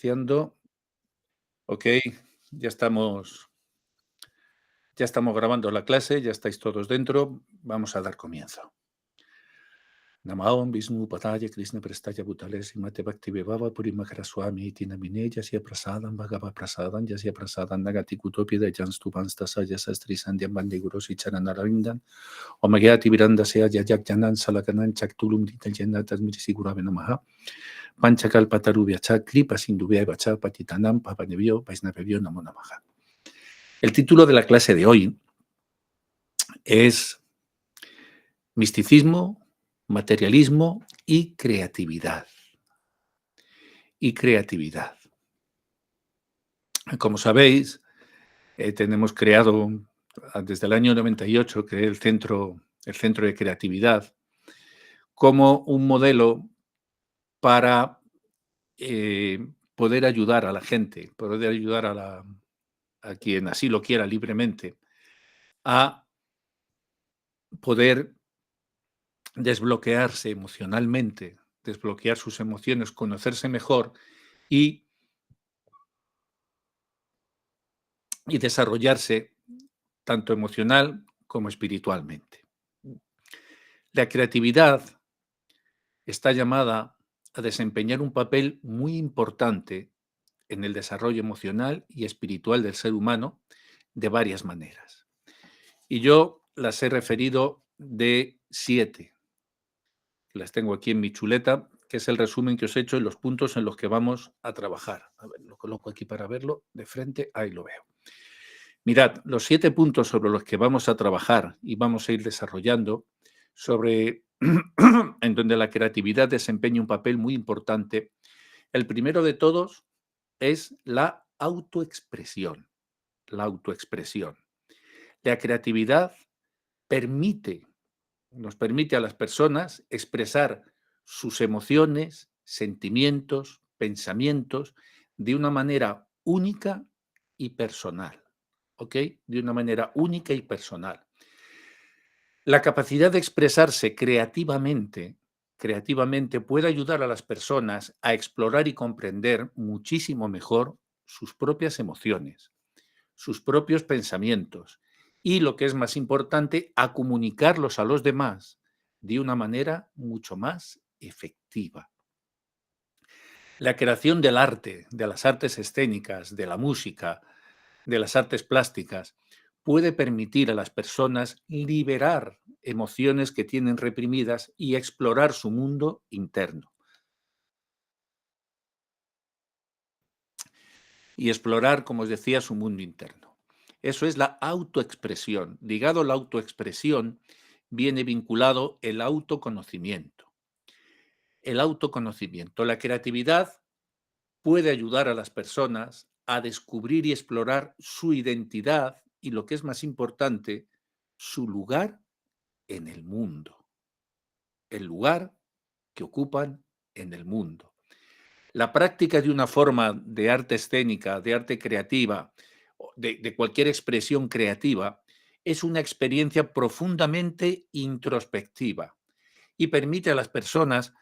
iniciando. Ok, ya estamos, ya estamos grabando la clase, ya estáis todos dentro. Vamos a dar comienzo. Namaon Vishnu Padaya Krishna Prestaya Bhutales Mate Bhakti Vivava Purimakara Swami Tinamine Yasya Prasadam Bhagava Prasadam Yasya Prasadam Nagati Kutopi de Janstupanstasa Yasastri Sandhyam Bandigurosi Charanaravindan Omagati Viranda Sea Yayak Janan Salakanan Chaktulum Ditaljanatas Mirisigurave Namaha Panchakal Patarubia Chakri Pasindubia Bacha Patitanam Papanebio Paisnavio Namo Namaha. El título de la clase de hoy es Misticismo, Materialismo y Creatividad. Como sabéis, tenemos creado desde el año 98 creé el Centro de Creatividad como un modelo para poder ayudar a la gente, poder ayudar a quien así lo quiera libremente, a poder desbloquearse emocionalmente, desbloquear sus emociones, conocerse mejor y desarrollarse tanto emocional como espiritualmente. La creatividad está llamada a desempeñar un papel muy importante en el desarrollo emocional y espiritual del ser humano de varias maneras. Y yo las he referido de 7. Las tengo aquí en mi chuleta, que es el resumen que os he hecho en los puntos en los que vamos a trabajar. A ver, lo coloco aquí para verlo de frente, ahí lo veo. Mirad, los 7 puntos sobre los que vamos a trabajar y vamos a ir desarrollando, sobre en donde la creatividad desempeña un papel muy importante. El primero de todos es la autoexpresión. La autoexpresión. La creatividad nos permite a las personas expresar sus emociones, sentimientos, pensamientos de una manera única y personal. ¿Ok? De una manera única y personal. La capacidad de expresarse creativamente puede ayudar a las personas a explorar y comprender muchísimo mejor sus propias emociones, sus propios pensamientos y, lo que es más importante, a comunicarlos a los demás de una manera mucho más efectiva. La creación del arte, de las artes escénicas, de la música, de las artes plásticas, puede permitir a las personas liberar emociones que tienen reprimidas y explorar su mundo interno. Y explorar, como os decía, su mundo interno. Eso es la autoexpresión. Ligado a la autoexpresión viene vinculado el autoconocimiento. El autoconocimiento. La creatividad puede ayudar a las personas a descubrir y explorar su identidad y, lo que es más importante, su lugar en el mundo. El lugar que ocupan en el mundo. La práctica de una forma de arte escénica, de arte creativa, de cualquier expresión creativa, es una experiencia profundamente introspectiva y permite a las personas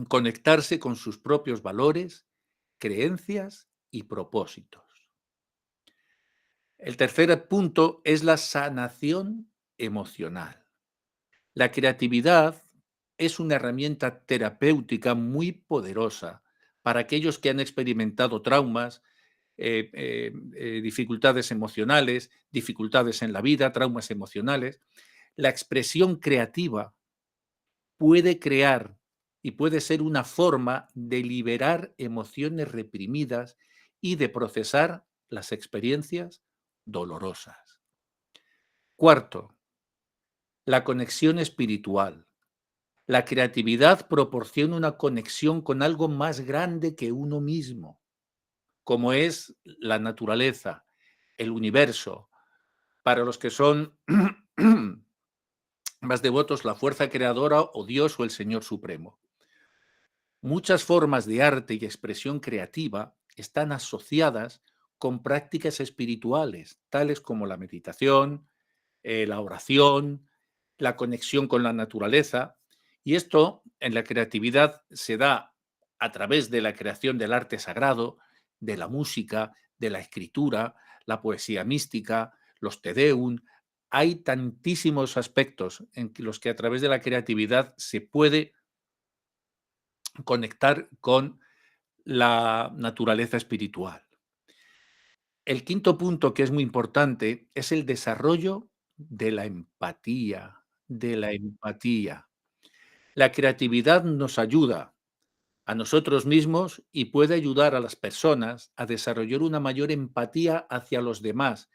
conectarse con sus propios valores, creencias y propósitos. El tercer punto es la sanación emocional. La creatividad es una herramienta terapéutica muy poderosa para aquellos que han experimentado traumas, dificultades emocionales, dificultades en la vida, traumas emocionales. La expresión creativa puede crear y puede ser una forma de liberar emociones reprimidas y de procesar las experiencias dolorosas. Cuarto, la conexión espiritual. La creatividad proporciona una conexión con algo más grande que uno mismo, como es la naturaleza, el universo. Para los que son más devotos, la fuerza creadora o Dios o el Señor Supremo. Muchas formas de arte y expresión creativa están asociadas con prácticas espirituales, tales como la meditación, la oración, la conexión con la naturaleza. Y esto en la creatividad se da a través de la creación del arte sagrado, de la música, de la escritura, la poesía mística, los Te Deum. Hay tantísimos aspectos en los que a través de la creatividad se puede conectar con la naturaleza espiritual. El quinto punto, que es muy importante, es el desarrollo de la empatía, de la empatía. La creatividad nos ayuda a nosotros mismos y puede ayudar a las personas a desarrollar una mayor empatía hacia los demás.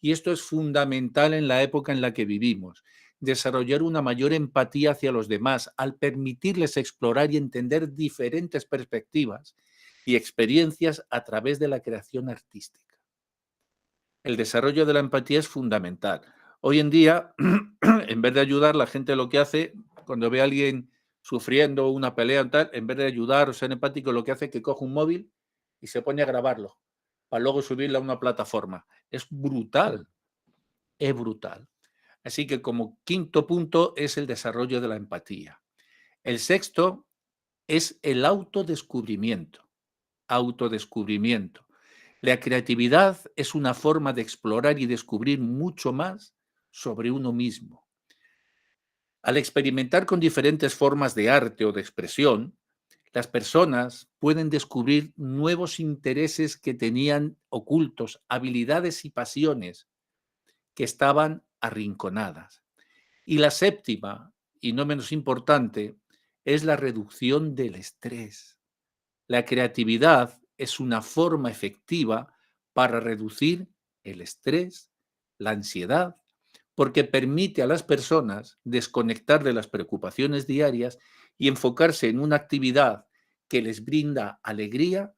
Y esto es fundamental en la época en la que vivimos. Desarrollar una mayor empatía hacia los demás al permitirles explorar y entender diferentes perspectivas y experiencias a través de la creación artística. El desarrollo de la empatía es fundamental. Hoy en día, en vez de ayudar, la gente lo que hace, cuando ve a alguien sufriendo una pelea o tal, en vez de ayudar o ser empático, lo que hace es que coge un móvil y se pone a grabarlo para luego subirlo a una plataforma. Es brutal, es brutal. Así que como quinto punto es el desarrollo de la empatía. El sexto es el autodescubrimiento. Autodescubrimiento. La creatividad es una forma de explorar y descubrir mucho más sobre uno mismo. Al experimentar con diferentes formas de arte o de expresión, las personas pueden descubrir nuevos intereses que tenían ocultos, habilidades y pasiones que estaban arrinconadas. Y la séptima, y no menos importante, es la reducción del estrés. La creatividad es una forma efectiva para reducir el estrés, la ansiedad, porque permite a las personas desconectar de las preocupaciones diarias y enfocarse en una actividad que les brinda alegría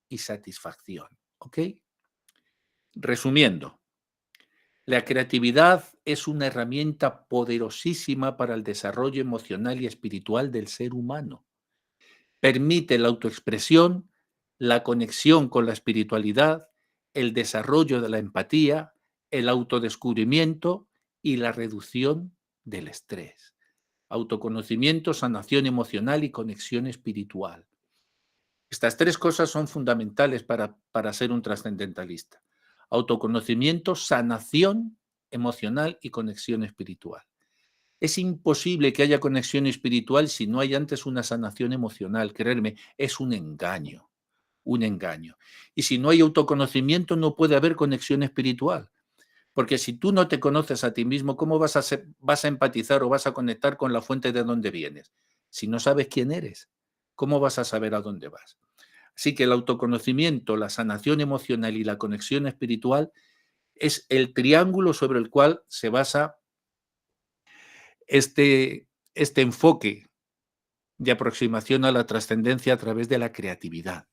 y satisfacción. ¿Ok? Resumiendo, la creatividad es una herramienta poderosísima para el desarrollo emocional y espiritual del ser humano. Permite la autoexpresión, la conexión con la espiritualidad, el desarrollo de la empatía, el autodescubrimiento y la reducción del estrés. Autoconocimiento, sanación emocional y conexión espiritual. Estas tres cosas son fundamentales para ser un trascendentalista. Autoconocimiento, sanación emocional y conexión espiritual. Es imposible que haya conexión espiritual si no hay antes una sanación emocional. Creerme, es un engaño, un engaño. Y si no hay autoconocimiento, no puede haber conexión espiritual. Porque si tú no te conoces a ti mismo, ¿cómo vas a empatizar o vas a conectar con la fuente de donde vienes? Si no sabes quién eres, ¿cómo vas a saber a dónde vas? Así que el autoconocimiento, la sanación emocional y la conexión espiritual es el triángulo sobre el cual se basa este enfoque de aproximación a la trascendencia a través de la creatividad.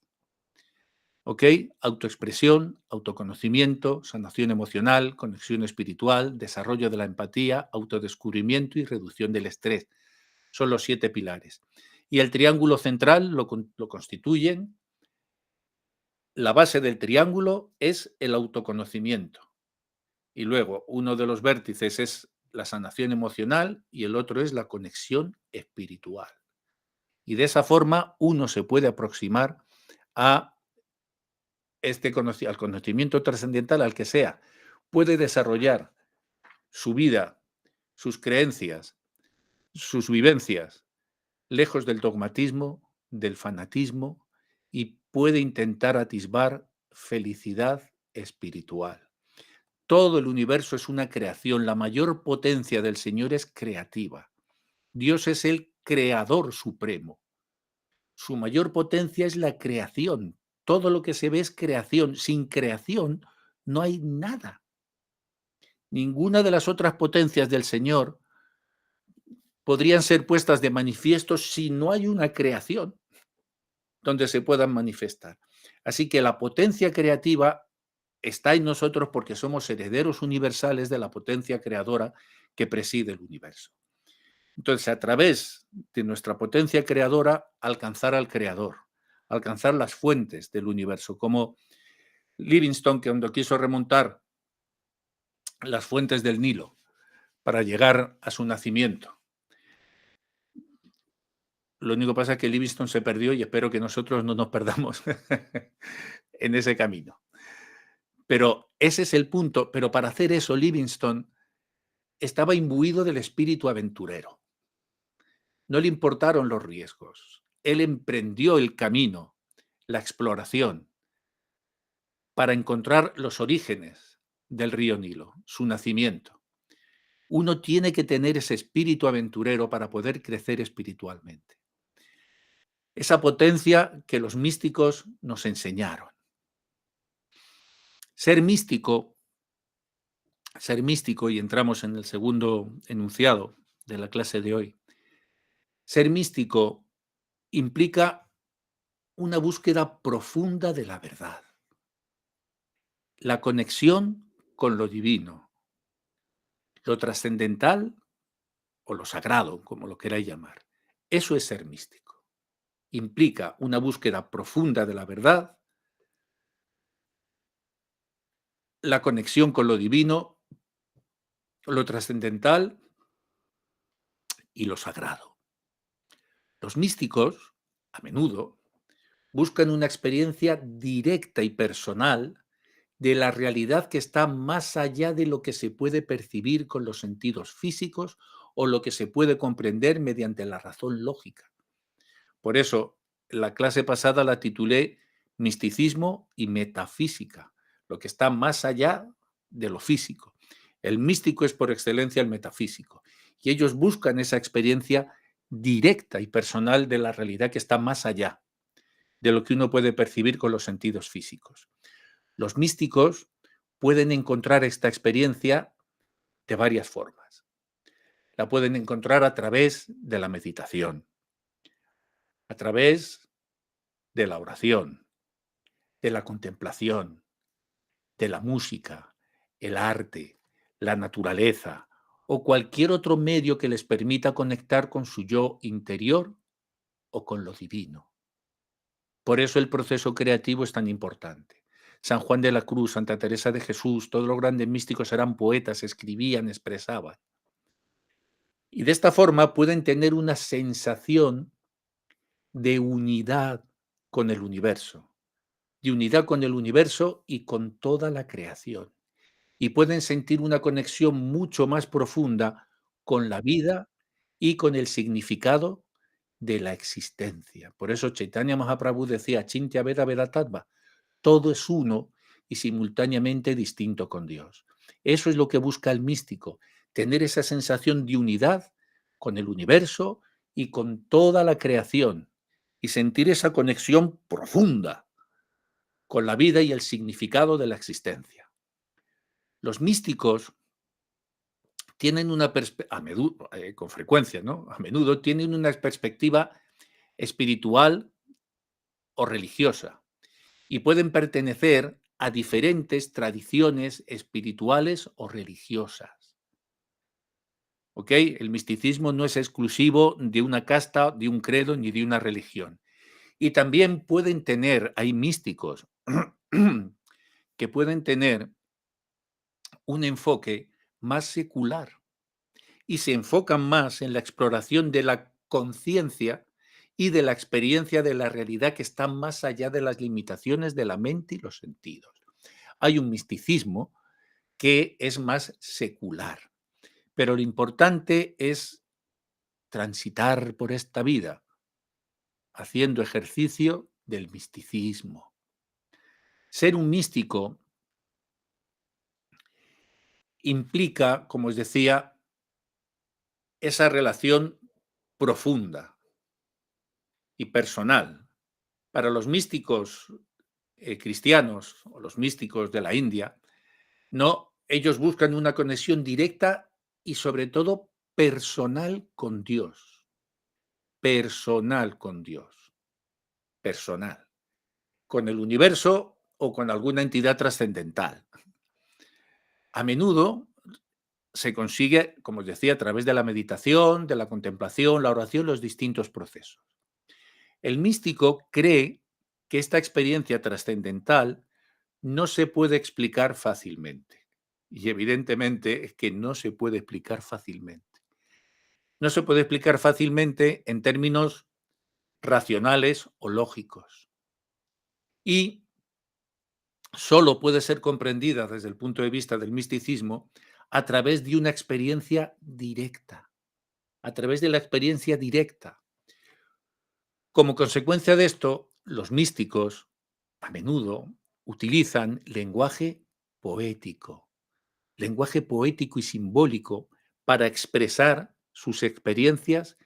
¿Ok? Autoexpresión, autoconocimiento, sanación emocional, conexión espiritual, desarrollo de la empatía, autodescubrimiento y reducción del estrés. Son los 7 pilares. Y el triángulo central lo constituyen. La base del triángulo es el autoconocimiento. Y luego uno de los vértices es la sanación emocional y el otro es la conexión espiritual. Y de esa forma uno se puede aproximar a al conocimiento trascendental, al que sea. Puede desarrollar su vida, sus creencias, sus vivencias, lejos del dogmatismo, del fanatismo, y puede intentar atisbar felicidad espiritual. Todo el universo es una creación. La mayor potencia del Señor es creativa. Dios es el creador supremo. Su mayor potencia es la creación. Todo lo que se ve es creación. Sin creación no hay nada. Ninguna de las otras potencias del Señor podrían ser puestas de manifiesto si no hay una creación donde se puedan manifestar. Así que la potencia creativa está en nosotros porque somos herederos universales de la potencia creadora que preside el universo. Entonces, a través de nuestra potencia creadora, alcanzar al creador, alcanzar las fuentes del universo, como Livingstone, que cuando quiso remontar las fuentes del Nilo, para llegar a su nacimiento. Lo único que pasa es que Livingstone se perdió y espero que nosotros no nos perdamos en ese camino. Pero ese es el punto. Pero para hacer eso, Livingstone estaba imbuido del espíritu aventurero. No le importaron los riesgos. Él emprendió el camino, la exploración, para encontrar los orígenes del río Nilo, su nacimiento. Uno tiene que tener ese espíritu aventurero para poder crecer espiritualmente. Esa potencia que los místicos nos enseñaron. Ser místico, y entramos en el segundo enunciado de la clase de hoy, ser místico implica una búsqueda profunda de la verdad, la conexión con lo divino, lo trascendental o lo sagrado, como lo queráis llamar. Eso es ser místico. Implica una búsqueda profunda de la verdad, la conexión con lo divino, lo trascendental y lo sagrado. Los místicos, a menudo, buscan una experiencia directa y personal de la realidad que está más allá de lo que se puede percibir con los sentidos físicos o lo que se puede comprender mediante la razón lógica. Por eso, la clase pasada la titulé Misticismo y Metafísica, lo que está más allá de lo físico. El místico es por excelencia el metafísico, y ellos buscan esa experiencia directa y personal de la realidad que está más allá de lo que uno puede percibir con los sentidos físicos. Los místicos pueden encontrar esta experiencia de varias formas. La pueden encontrar a través de la meditación, a través de la oración, de la contemplación, de la música, el arte, la naturaleza o cualquier otro medio que les permita conectar con su yo interior o con lo divino. Por eso el proceso creativo es tan importante. San Juan de la Cruz, Santa Teresa de Jesús, todos los grandes místicos eran poetas, escribían, expresaban. Y de esta forma pueden tener una sensación de unidad con el universo, y con toda la creación. Y pueden sentir una conexión mucho más profunda con la vida y con el significado de la existencia. Por eso Chaitanya Mahaprabhu decía, Chintya Veda Vedatattva, todo es uno y simultáneamente distinto con Dios. Eso es lo que busca el místico, tener esa sensación de unidad con el universo y con toda la creación y sentir esa conexión profunda con la vida y el significado de la existencia. Los místicos tienen una con frecuencia, ¿no? A menudo tienen una perspectiva espiritual o religiosa y pueden pertenecer a diferentes tradiciones espirituales o religiosas. ¿Ok? El misticismo no es exclusivo de una casta, de un credo ni de una religión. Y también pueden tener, hay místicos que pueden tener un enfoque más secular y se enfocan más en la exploración de la conciencia y de la experiencia de la realidad que está más allá de las limitaciones de la mente y los sentidos. Hay un misticismo que es más secular, pero lo importante es transitar por esta vida haciendo ejercicio del misticismo. Ser un místico implica, como os decía, esa relación profunda y personal. Para los místicos cristianos o los místicos de la India, no, ellos buscan una conexión directa y sobre todo personal con Dios. Personal con Dios. Personal. Con el universo o con alguna entidad trascendental. A menudo se consigue, como os decía, a través de la meditación, de la contemplación, la oración, los distintos procesos. El místico cree que esta experiencia trascendental no se puede explicar fácilmente. Y evidentemente es que no se puede explicar fácilmente. No se puede explicar fácilmente en términos racionales o lógicos. Y solo puede ser comprendida desde el punto de vista del misticismo a través de una experiencia directa, a través de la experiencia directa. Como consecuencia de esto, los místicos a menudo utilizan lenguaje poético y simbólico para expresar sus experiencias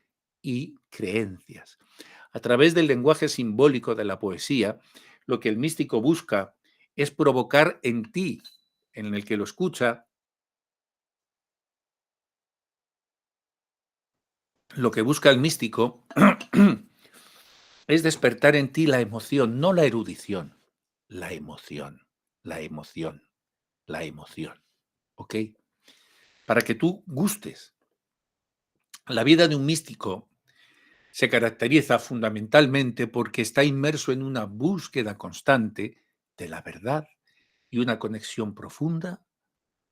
y creencias. A través del lenguaje simbólico de la poesía, lo que el místico busca es provocar en ti, en el que lo escucha, lo que busca el místico es despertar en ti la emoción, no la erudición, la emoción, la emoción, la emoción. ¿Ok? Para que tú gustes. La vida de un místico se caracteriza fundamentalmente porque está inmerso en una búsqueda constante de la verdad y una conexión profunda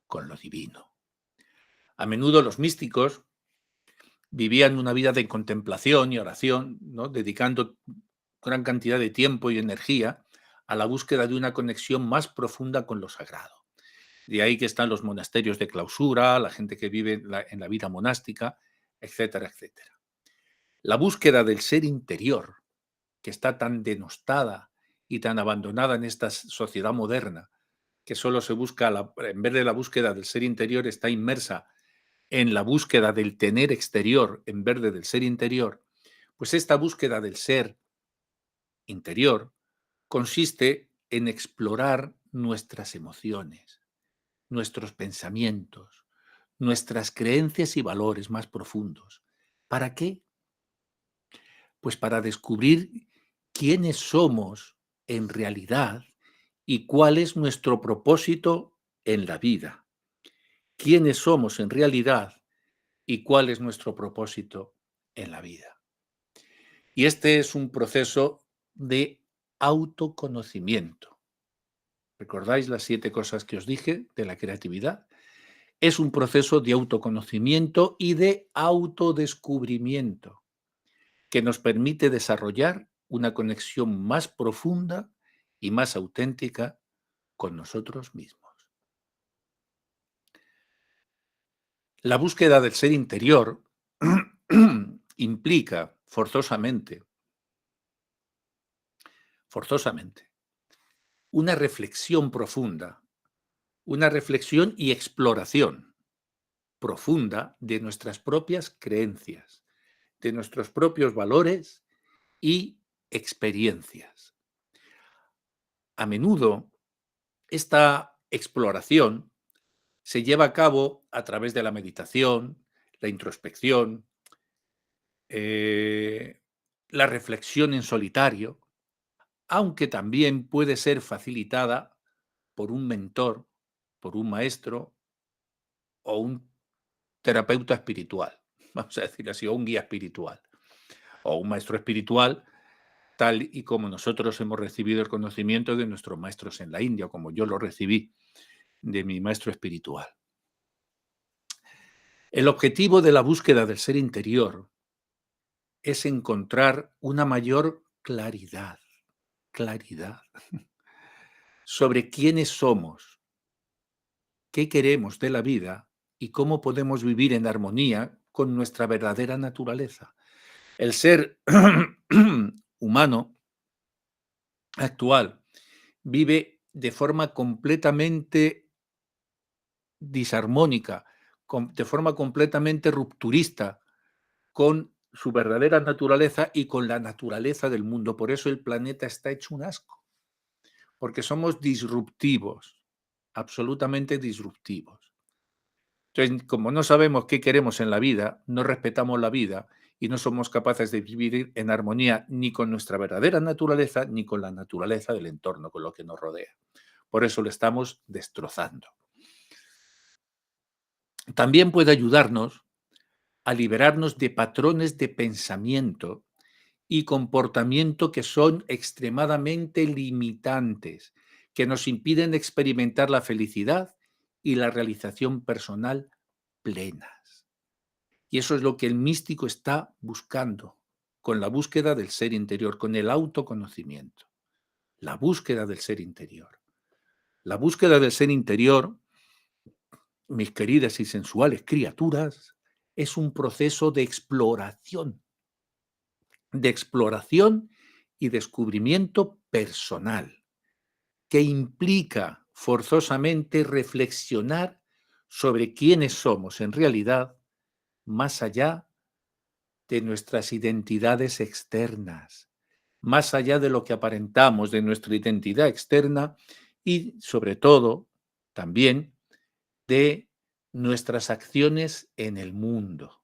con lo divino. A menudo los místicos vivían una vida de contemplación y oración, ¿no? Dedicando gran cantidad de tiempo y energía a la búsqueda de una conexión más profunda con lo sagrado. De ahí que están los monasterios de clausura, la gente que vive en la vida monástica, etcétera, etcétera. La búsqueda del ser interior, que está tan denostada y tan abandonada en esta sociedad moderna, que solo se busca, en vez de la búsqueda del ser interior, está inmersa en la búsqueda del tener exterior en vez del ser interior, pues esta búsqueda del ser interior consiste en explorar nuestras emociones, nuestros pensamientos, nuestras creencias y valores más profundos. ¿Para qué? Pues para descubrir quiénes somos en realidad y cuál es nuestro propósito en la vida. ¿Quiénes somos en realidad y cuál es nuestro propósito en la vida? Y este es un proceso de autoconocimiento. ¿Recordáis las 7 cosas que os dije de la creatividad? Es un proceso de autoconocimiento y de autodescubrimiento que nos permite desarrollar una conexión más profunda y más auténtica con nosotros mismos. La búsqueda del ser interior implica forzosamente, una reflexión profunda, una reflexión y exploración profunda de nuestras propias creencias, de nuestros propios valores y experiencias. A menudo, esta exploración se lleva a cabo a través de la meditación, la introspección, la reflexión en solitario, aunque también puede ser facilitada por un mentor, por un maestro o un terapeuta espiritual, vamos a decir así, o un guía espiritual, o un maestro espiritual, tal y como nosotros hemos recibido el conocimiento de nuestros maestros en la India, o como yo lo recibí de mi maestro espiritual. El objetivo de la búsqueda del ser interior es encontrar una mayor claridad sobre quiénes somos, qué queremos de la vida y cómo podemos vivir en armonía con nuestra verdadera naturaleza. El ser humano actual vive de forma completamente disarmónica, de forma completamente rupturista con su verdadera naturaleza y con la naturaleza del mundo. Por eso el planeta está hecho un asco, porque somos disruptivos, absolutamente disruptivos. Entonces, como no sabemos qué queremos en la vida, no respetamos la vida y no somos capaces de vivir en armonía ni con nuestra verdadera naturaleza ni con la naturaleza del entorno, con lo que nos rodea. Por eso lo estamos destrozando. También puede ayudarnos a liberarnos de patrones de pensamiento y comportamiento que son extremadamente limitantes, que nos impiden experimentar la felicidad y la realización personal plenas. Y eso es lo que el místico está buscando con la búsqueda del ser interior, con el autoconocimiento. La búsqueda del ser interior. La búsqueda del ser interior, mis queridas y sensuales criaturas, es un proceso de exploración y descubrimiento personal, que implica forzosamente reflexionar sobre quiénes somos en realidad, más allá de nuestras identidades externas, más allá de lo que aparentamos de nuestra identidad externa y, sobre todo, también de nuestras acciones en el mundo,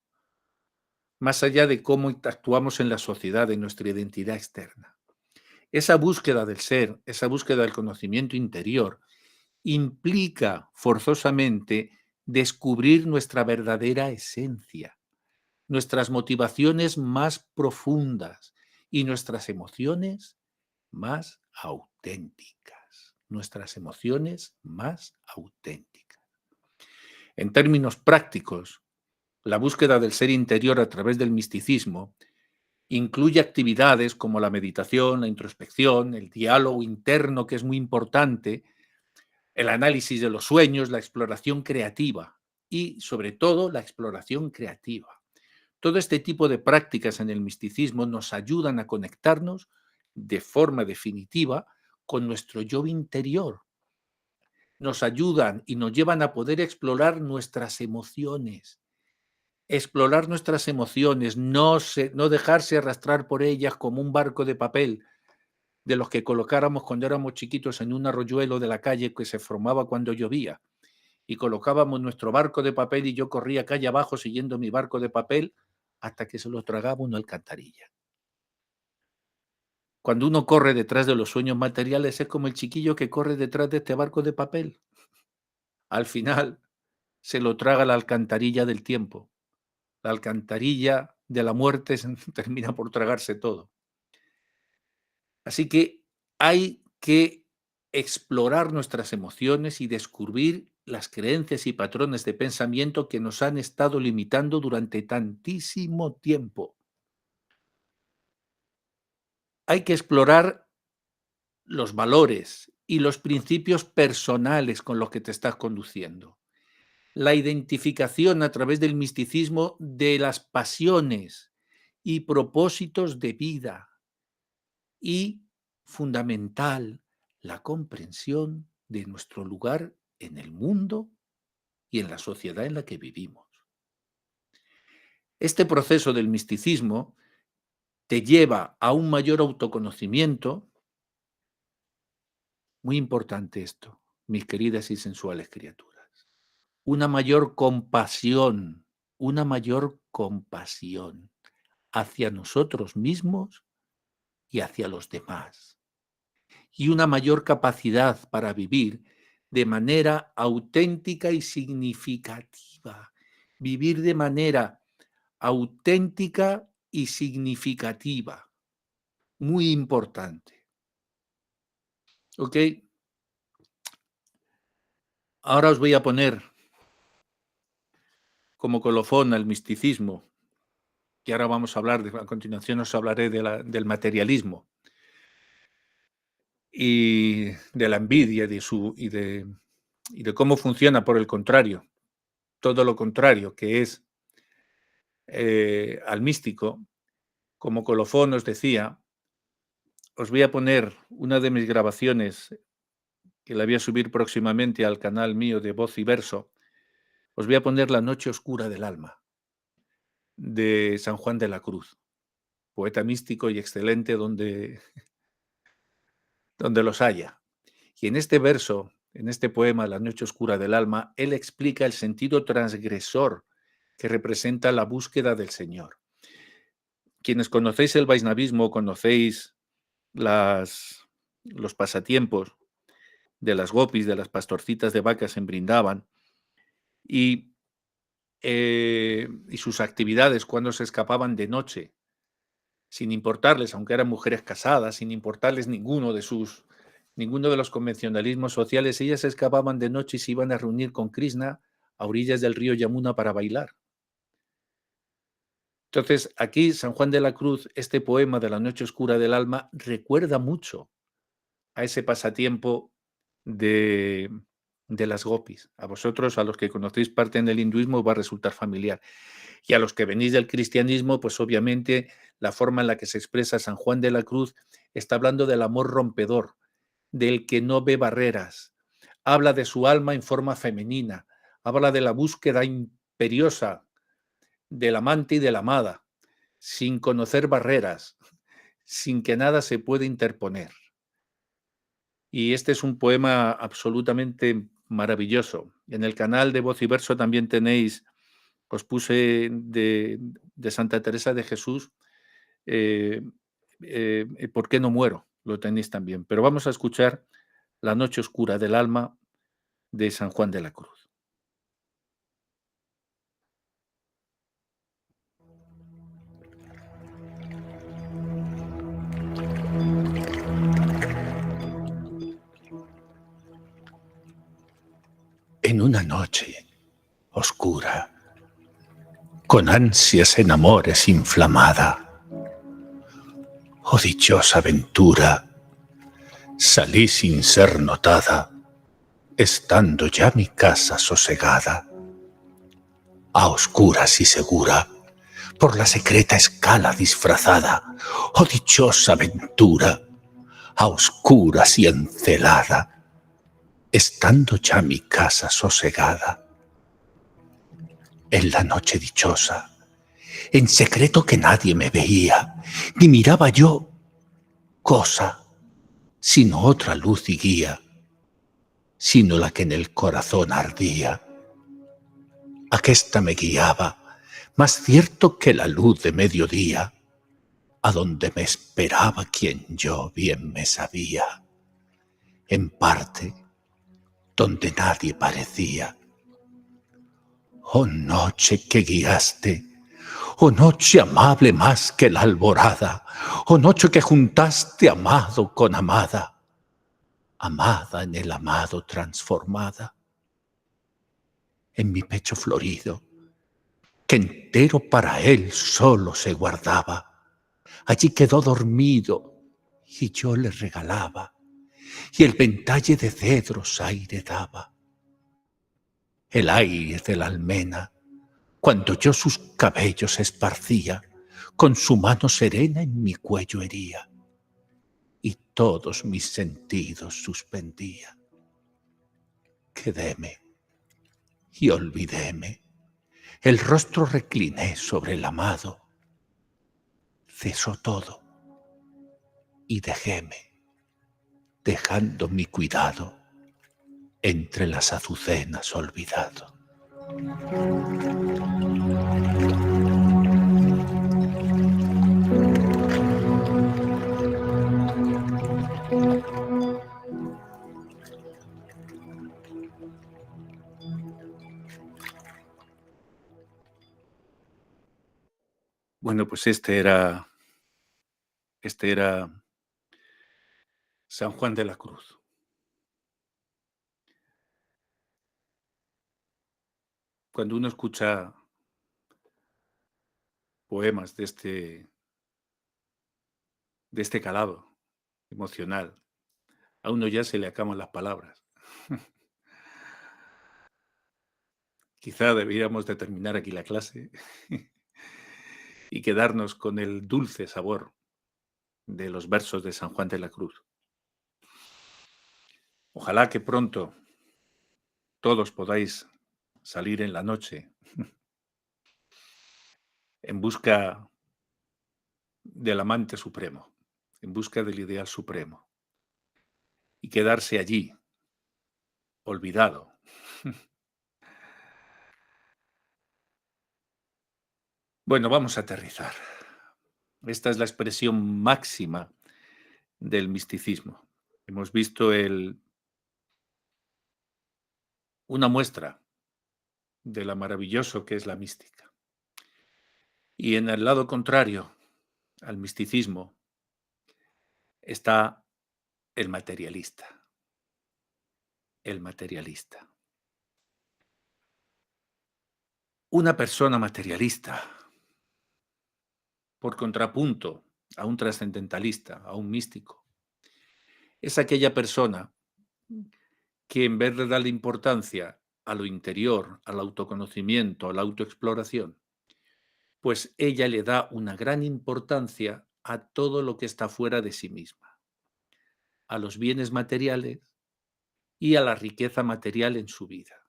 más allá de cómo actuamos en la sociedad, de nuestra identidad externa. Esa búsqueda del ser, esa búsqueda del conocimiento interior, implica forzosamente descubrir nuestra verdadera esencia, nuestras motivaciones más profundas y nuestras emociones más auténticas. Nuestras emociones más auténticas. En términos prácticos, la búsqueda del ser interior a través del misticismo incluye actividades como la meditación, la introspección, el diálogo interno, que es muy importante, el análisis de los sueños, la exploración creativa y, sobre todo, la exploración creativa. Todo este tipo de prácticas en el misticismo nos ayudan a conectarnos de forma definitiva con nuestro yo interior. Nos ayudan y nos llevan a poder explorar nuestras emociones. Explorar nuestras emociones, no dejarse arrastrar por ellas como un barco de papel de los que colocáramos cuando éramos chiquitos en un arroyuelo de la calle que se formaba cuando llovía. Y colocábamos nuestro barco de papel y yo corría calle abajo siguiendo mi barco de papel hasta que se lo tragaba una alcantarilla. Cuando uno corre detrás de los sueños materiales es como el chiquillo que corre detrás de este barco de papel. Al final se lo traga la alcantarilla del tiempo. La alcantarilla de la muerte termina por tragarse todo. Así que hay que explorar nuestras emociones y descubrir las creencias y patrones de pensamiento que nos han estado limitando durante tantísimo tiempo. Hay que explorar los valores y los principios personales con los que te estás conduciendo. La identificación a través del misticismo de las pasiones y propósitos de vida. Y, fundamental, la comprensión de nuestro lugar en el mundo y en la sociedad en la que vivimos. Este proceso del misticismo te lleva a un mayor autoconocimiento, muy importante esto, mis queridas y sensuales criaturas, una mayor compasión hacia nosotros mismos y hacia los demás, y una mayor capacidad para vivir de manera auténtica y significativa. Vivir de manera auténtica y significativa. Muy importante. ¿Ok? Ahora os voy a poner como colofón al misticismo, que ahora vamos a hablar, a continuación os hablaré del materialismo y de la envidia y de cómo funciona, por el contrario, todo lo contrario, que es al místico. Como colofón os decía, os voy a poner una de mis grabaciones que la voy a subir próximamente al canal mío de Voz y Verso. Os voy a poner La noche oscura del alma, de San Juan de la Cruz, poeta místico y excelente donde los haya. Y en este verso, en este poema, La noche oscura del alma, él explica el sentido transgresor que representa la búsqueda del Señor. Quienes conocéis el Vaisnavismo, conocéis los pasatiempos de las gopis, de las pastorcitas de vacas en Brindavan, y sus actividades cuando se escapaban de noche, sin importarles, aunque eran mujeres casadas, sin importarles ninguno de los convencionalismos sociales, ellas se escapaban de noche y se iban a reunir con Krishna a orillas del río Yamuna para bailar. Entonces, aquí San Juan de la Cruz, este poema de la noche oscura del alma, recuerda mucho a ese pasatiempo de, de las gopis. A vosotros, a los que conocéis parte del hinduismo, va a resultar familiar. Y a los que venís del cristianismo, pues obviamente la forma en la que se expresa San Juan de la Cruz está hablando del amor rompedor, del que no ve barreras. Habla de su alma en forma femenina, habla de la búsqueda imperiosa del amante y de la amada, sin conocer barreras, sin que nada se pueda interponer. Y este es un poema absolutamente maravilloso. En el canal de Voz y Verso también tenéis, os puse de Santa Teresa de Jesús, ¿Por qué no muero? Lo tenéis también. Pero vamos a escuchar La noche oscura del alma de San Juan de la Cruz. En una noche oscura, con ansias en amores inflamada, oh dichosa aventura, salí sin ser notada, estando ya mi casa sosegada, a oscuras y segura, por la secreta escala disfrazada, oh dichosa aventura, a oscuras y encelada, estando ya mi casa sosegada. En la noche dichosa, en secreto que nadie me veía, ni miraba yo cosa, sino otra luz y guía, sino la que en el corazón ardía. Aquesta me guiaba, más cierto que la luz de mediodía, a donde me esperaba quien yo bien me sabía, en parte donde nadie parecía. Oh noche que guiaste, oh noche amable más que la alborada, oh noche que juntaste amado con amada, amada en el amado transformada. En mi pecho florido, que entero para él solo se guardaba, allí quedó dormido y yo le regalaba, y el ventalle de cedros aire daba. El aire de la almena, cuando yo sus cabellos esparcía, con su mano serena en mi cuello hería, y todos mis sentidos suspendía. Quedéme y olvidéme, el rostro recliné sobre el amado, cesó todo y dejéme, dejando mi cuidado entre las azucenas olvidado. Bueno, pues este era San Juan de la Cruz. Cuando uno escucha poemas de este calado emocional, a uno ya se le acaban las palabras. Quizá deberíamos de terminar aquí la clase y quedarnos con el dulce sabor de los versos de San Juan de la Cruz. Ojalá que pronto todos podáis salir en la noche en busca del amante supremo, en busca del ideal supremo, y quedarse allí, olvidado. Bueno, vamos a aterrizar. Esta es la expresión máxima del misticismo. Hemos visto una muestra de lo maravilloso que es la mística. Y en el lado contrario al misticismo está el materialista. El materialista. Una persona materialista por contrapunto a un trascendentalista, a un místico, es aquella persona que en vez de darle importancia a lo interior, al autoconocimiento, a la autoexploración, pues ella le da una gran importancia a todo lo que está fuera de sí misma, a los bienes materiales y a la riqueza material en su vida.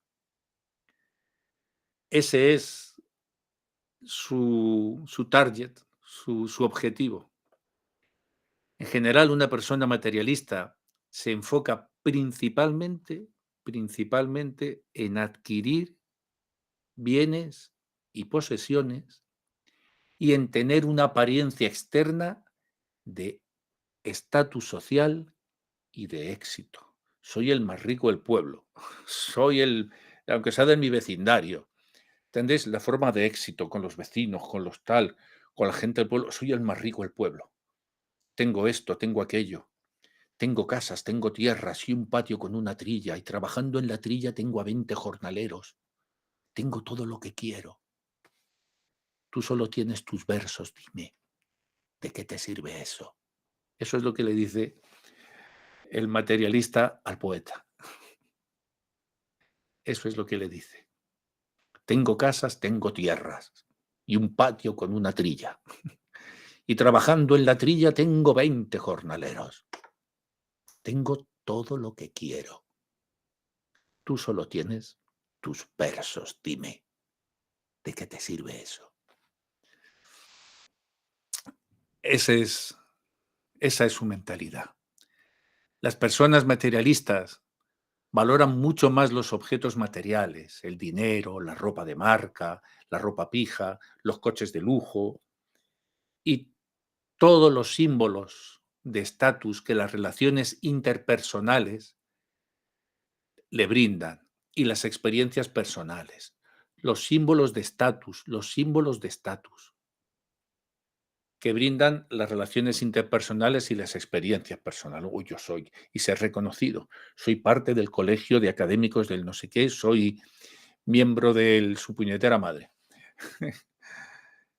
Ese es su target, su objetivo. En general, una persona materialista se enfoca principalmente en adquirir bienes y posesiones y en tener una apariencia externa de estatus social y de éxito. Soy el más rico del pueblo, soy aunque sea de mi vecindario, ¿entendéis? La forma de éxito con los vecinos, con los tal, con la gente del pueblo, soy el más rico del pueblo. Tengo esto, tengo aquello. Tengo casas, tengo tierras y un patio con una trilla, y trabajando en la trilla tengo a 20 jornaleros. Tengo todo lo que quiero. Tú solo tienes tus versos, dime, ¿de qué te sirve eso? Eso es lo que le dice el materialista al poeta. Eso es lo que le dice. Tengo casas, tengo tierras y un patio con una trilla. Y trabajando en la trilla tengo 20 jornaleros. Tengo todo lo que quiero. Tú solo tienes tus versos, dime, ¿de qué te sirve eso? Esa es su mentalidad. Las personas materialistas valoran mucho más los objetos materiales, el dinero, la ropa de marca, la ropa pija, los coches de lujo y todos los símbolos de estatus que las relaciones interpersonales le brindan y las experiencias personales. Los símbolos de estatus, que brindan las relaciones interpersonales y las experiencias personales. Uy, yo soy, y ser reconocido. Soy parte del colegio de académicos del no sé qué, soy miembro de su puñetera madre.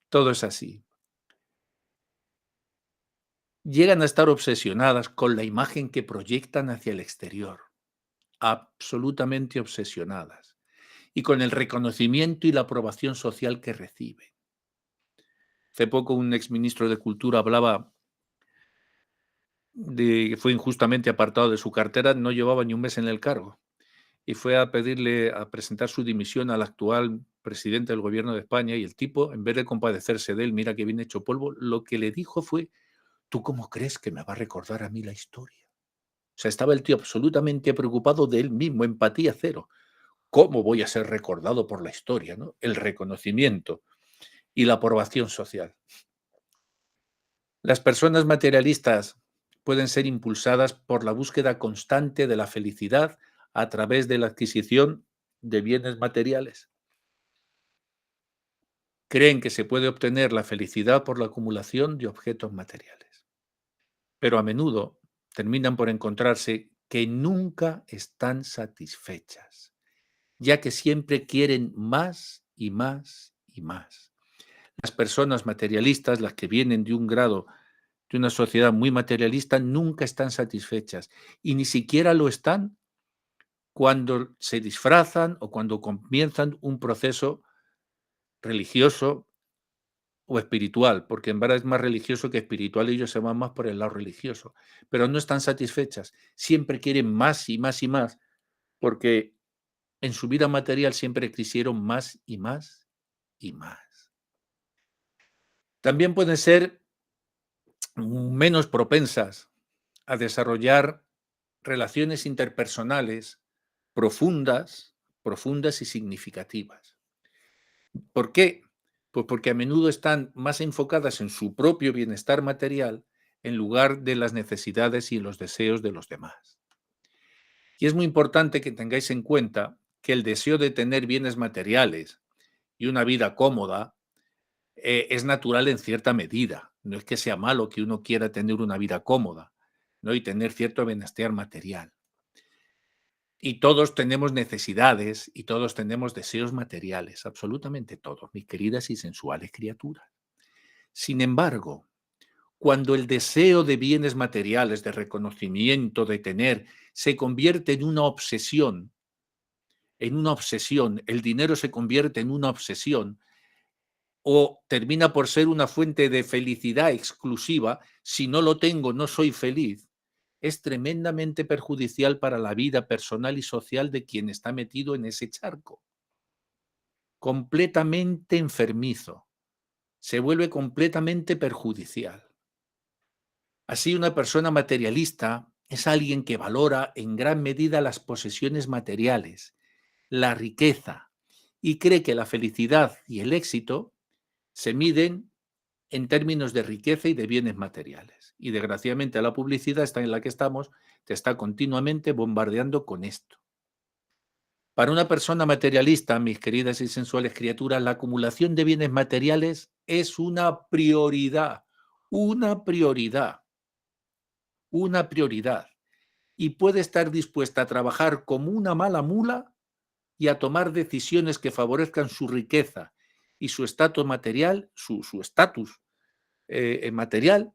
Todo es así. Llegan a estar obsesionadas con la imagen que proyectan hacia el exterior, absolutamente obsesionadas, y con el reconocimiento y la aprobación social que reciben. Hace poco un exministro de Cultura hablaba de que fue injustamente apartado de su cartera, no llevaba ni un mes en el cargo, y fue a pedirle, a presentar su dimisión al actual presidente del gobierno de España, y el tipo, en vez de compadecerse de él, mira que viene hecho polvo, lo que le dijo fue: ¿tú cómo crees que me va a recordar a mí la historia? O sea, estaba el tío absolutamente preocupado de él mismo, empatía cero. ¿Cómo voy a ser recordado por la historia, no? El reconocimiento y la aprobación social. Las personas materialistas pueden ser impulsadas por la búsqueda constante de la felicidad a través de la adquisición de bienes materiales. Creen que se puede obtener la felicidad por la acumulación de objetos materiales, pero a menudo terminan por encontrarse que nunca están satisfechas, ya que siempre quieren más y más y más. Las personas materialistas, las que vienen de un grado de una sociedad muy materialista, nunca están satisfechas y ni siquiera lo están cuando se disfrazan o cuando comienzan un proceso religioso o espiritual, porque en verdad es más religioso que espiritual y ellos se van más por el lado religioso, pero no están satisfechas, siempre quieren más y más y más, porque en su vida material siempre quisieron más y más y más. También pueden ser menos propensas a desarrollar relaciones interpersonales profundas y significativas. ¿Por qué? Pues porque a menudo están más enfocadas en su propio bienestar material en lugar de las necesidades y los deseos de los demás. Y es muy importante que tengáis en cuenta que el deseo de tener bienes materiales y una vida cómoda es natural en cierta medida. No es que sea malo que uno quiera tener una vida cómoda, ¿no? Y tener cierto bienestar material. Y todos tenemos necesidades y todos tenemos deseos materiales, absolutamente todos, mis queridas y sensuales criaturas. Sin embargo, cuando el deseo de bienes materiales, de reconocimiento, de tener, se convierte en una obsesión, el dinero se convierte en una obsesión o termina por ser una fuente de felicidad exclusiva, si no lo tengo no soy feliz, es tremendamente perjudicial para la vida personal y social de quien está metido en ese charco. Completamente enfermizo, se vuelve completamente perjudicial. Así, una persona materialista es alguien que valora en gran medida las posesiones materiales, la riqueza, y cree que la felicidad y el éxito se miden en términos de riqueza y de bienes materiales. Y desgraciadamente la publicidad está en la que estamos, te está continuamente bombardeando con esto. Para una persona materialista, mis queridas y sensuales criaturas, la acumulación de bienes materiales es una prioridad, una prioridad, una prioridad. Y puede estar dispuesta a trabajar como una mala mula y a tomar decisiones que favorezcan su riqueza y su estatus material, su estatus material,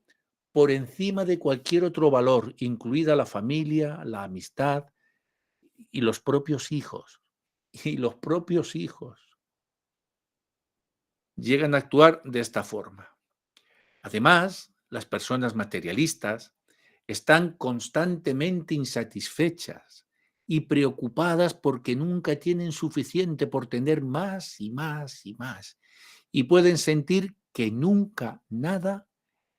por encima de cualquier otro valor, incluida la familia, la amistad y los propios hijos. Y los propios hijos llegan a actuar de esta forma. Además, las personas materialistas están constantemente insatisfechas y preocupadas porque nunca tienen suficiente por tener más y más y más. Y pueden sentir que nunca nada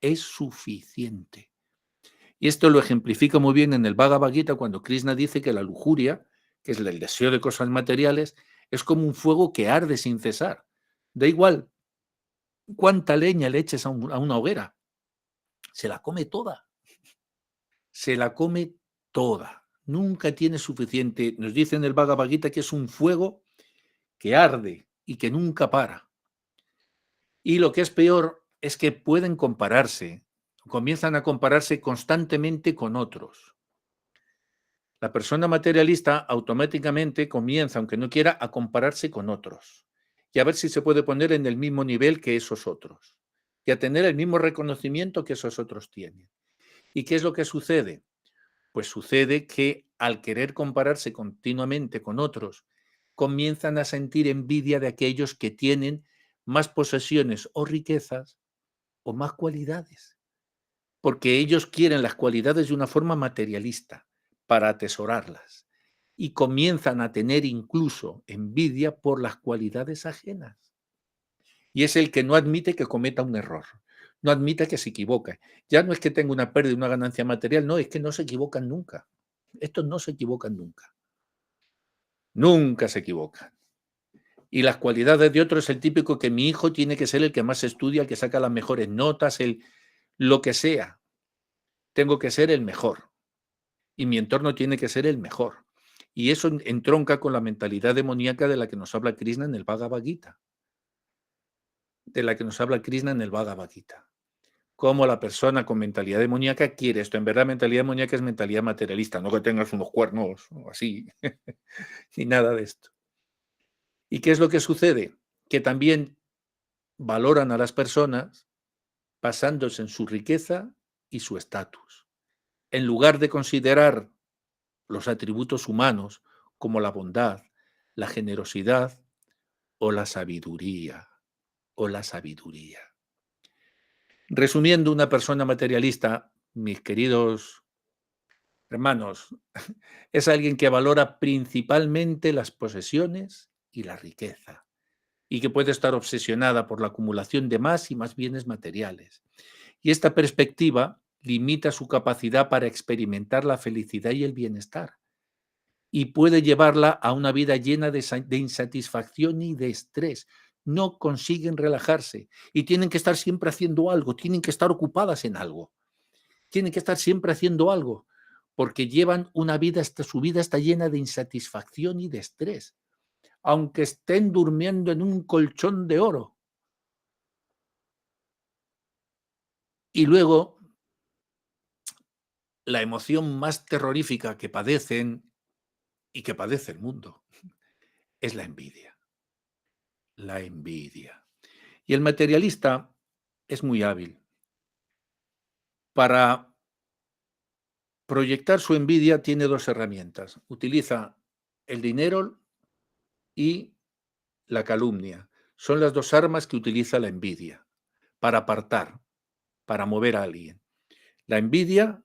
es suficiente. Y esto lo ejemplifica muy bien en el Bhagavad Gita cuando Krishna dice que la lujuria, que es el deseo de cosas materiales, es como un fuego que arde sin cesar. Da igual cuánta leña le eches a una hoguera, se la come toda. Se la come toda. Nunca tiene suficiente. Nos dice en el Bhagavad Gita que es un fuego que arde y que nunca para. Y lo que es peor es que pueden compararse, comienzan a compararse constantemente con otros. La persona materialista automáticamente comienza, aunque no quiera, a compararse con otros y a ver si se puede poner en el mismo nivel que esos otros y a tener el mismo reconocimiento que esos otros tienen. ¿Y qué es lo que sucede? Pues sucede que al querer compararse continuamente con otros, comienzan a sentir envidia de aquellos que tienen más posesiones o riquezas o más cualidades, porque ellos quieren las cualidades de una forma materialista para atesorarlas y comienzan a tener incluso envidia por las cualidades ajenas. Y es el que no admite que cometa un error, no admite que se equivoque. Ya no es que tenga una pérdida, una ganancia material, no, es que no se equivocan nunca. Estos no se equivocan nunca. Nunca se equivocan. Y las cualidades de otro es el típico que mi hijo tiene que ser el que más estudia, el que saca las mejores notas, lo que sea. Tengo que ser el mejor. Y mi entorno tiene que ser el mejor. Y eso entronca con la mentalidad demoníaca de la que nos habla Krishna en el Bhagavad Gita. De la que nos habla Krishna en el Bhagavad Gita. Cómo la persona con mentalidad demoníaca quiere esto. En verdad, mentalidad demoníaca es mentalidad materialista, no que tengas unos cuernos o así, ni nada de esto. ¿Y qué es lo que sucede? Que también valoran a las personas basándose en su riqueza y su estatus, en lugar de considerar los atributos humanos como la bondad, la generosidad o la sabiduría, o la sabiduría. Resumiendo, una persona materialista, mis queridos hermanos, es alguien que valora principalmente las posesiones y la riqueza, y que puede estar obsesionada por la acumulación de más y más bienes materiales. Y esta perspectiva limita su capacidad para experimentar la felicidad y el bienestar, y puede llevarla a una vida llena de insatisfacción y de estrés. No consiguen relajarse y tienen que estar siempre haciendo algo, tienen que estar ocupadas en algo, tienen que estar siempre haciendo algo, porque llevan una vida, su vida está llena de insatisfacción y de estrés, aunque estén durmiendo en un colchón de oro. Y luego, la emoción más terrorífica que padecen y que padece el mundo es la envidia. La envidia. Y el materialista es muy hábil. Para proyectar su envidia tiene dos herramientas. Utiliza el dinero y la calumnia. Son las dos armas que utiliza la envidia para apartar, para mover a alguien. La envidia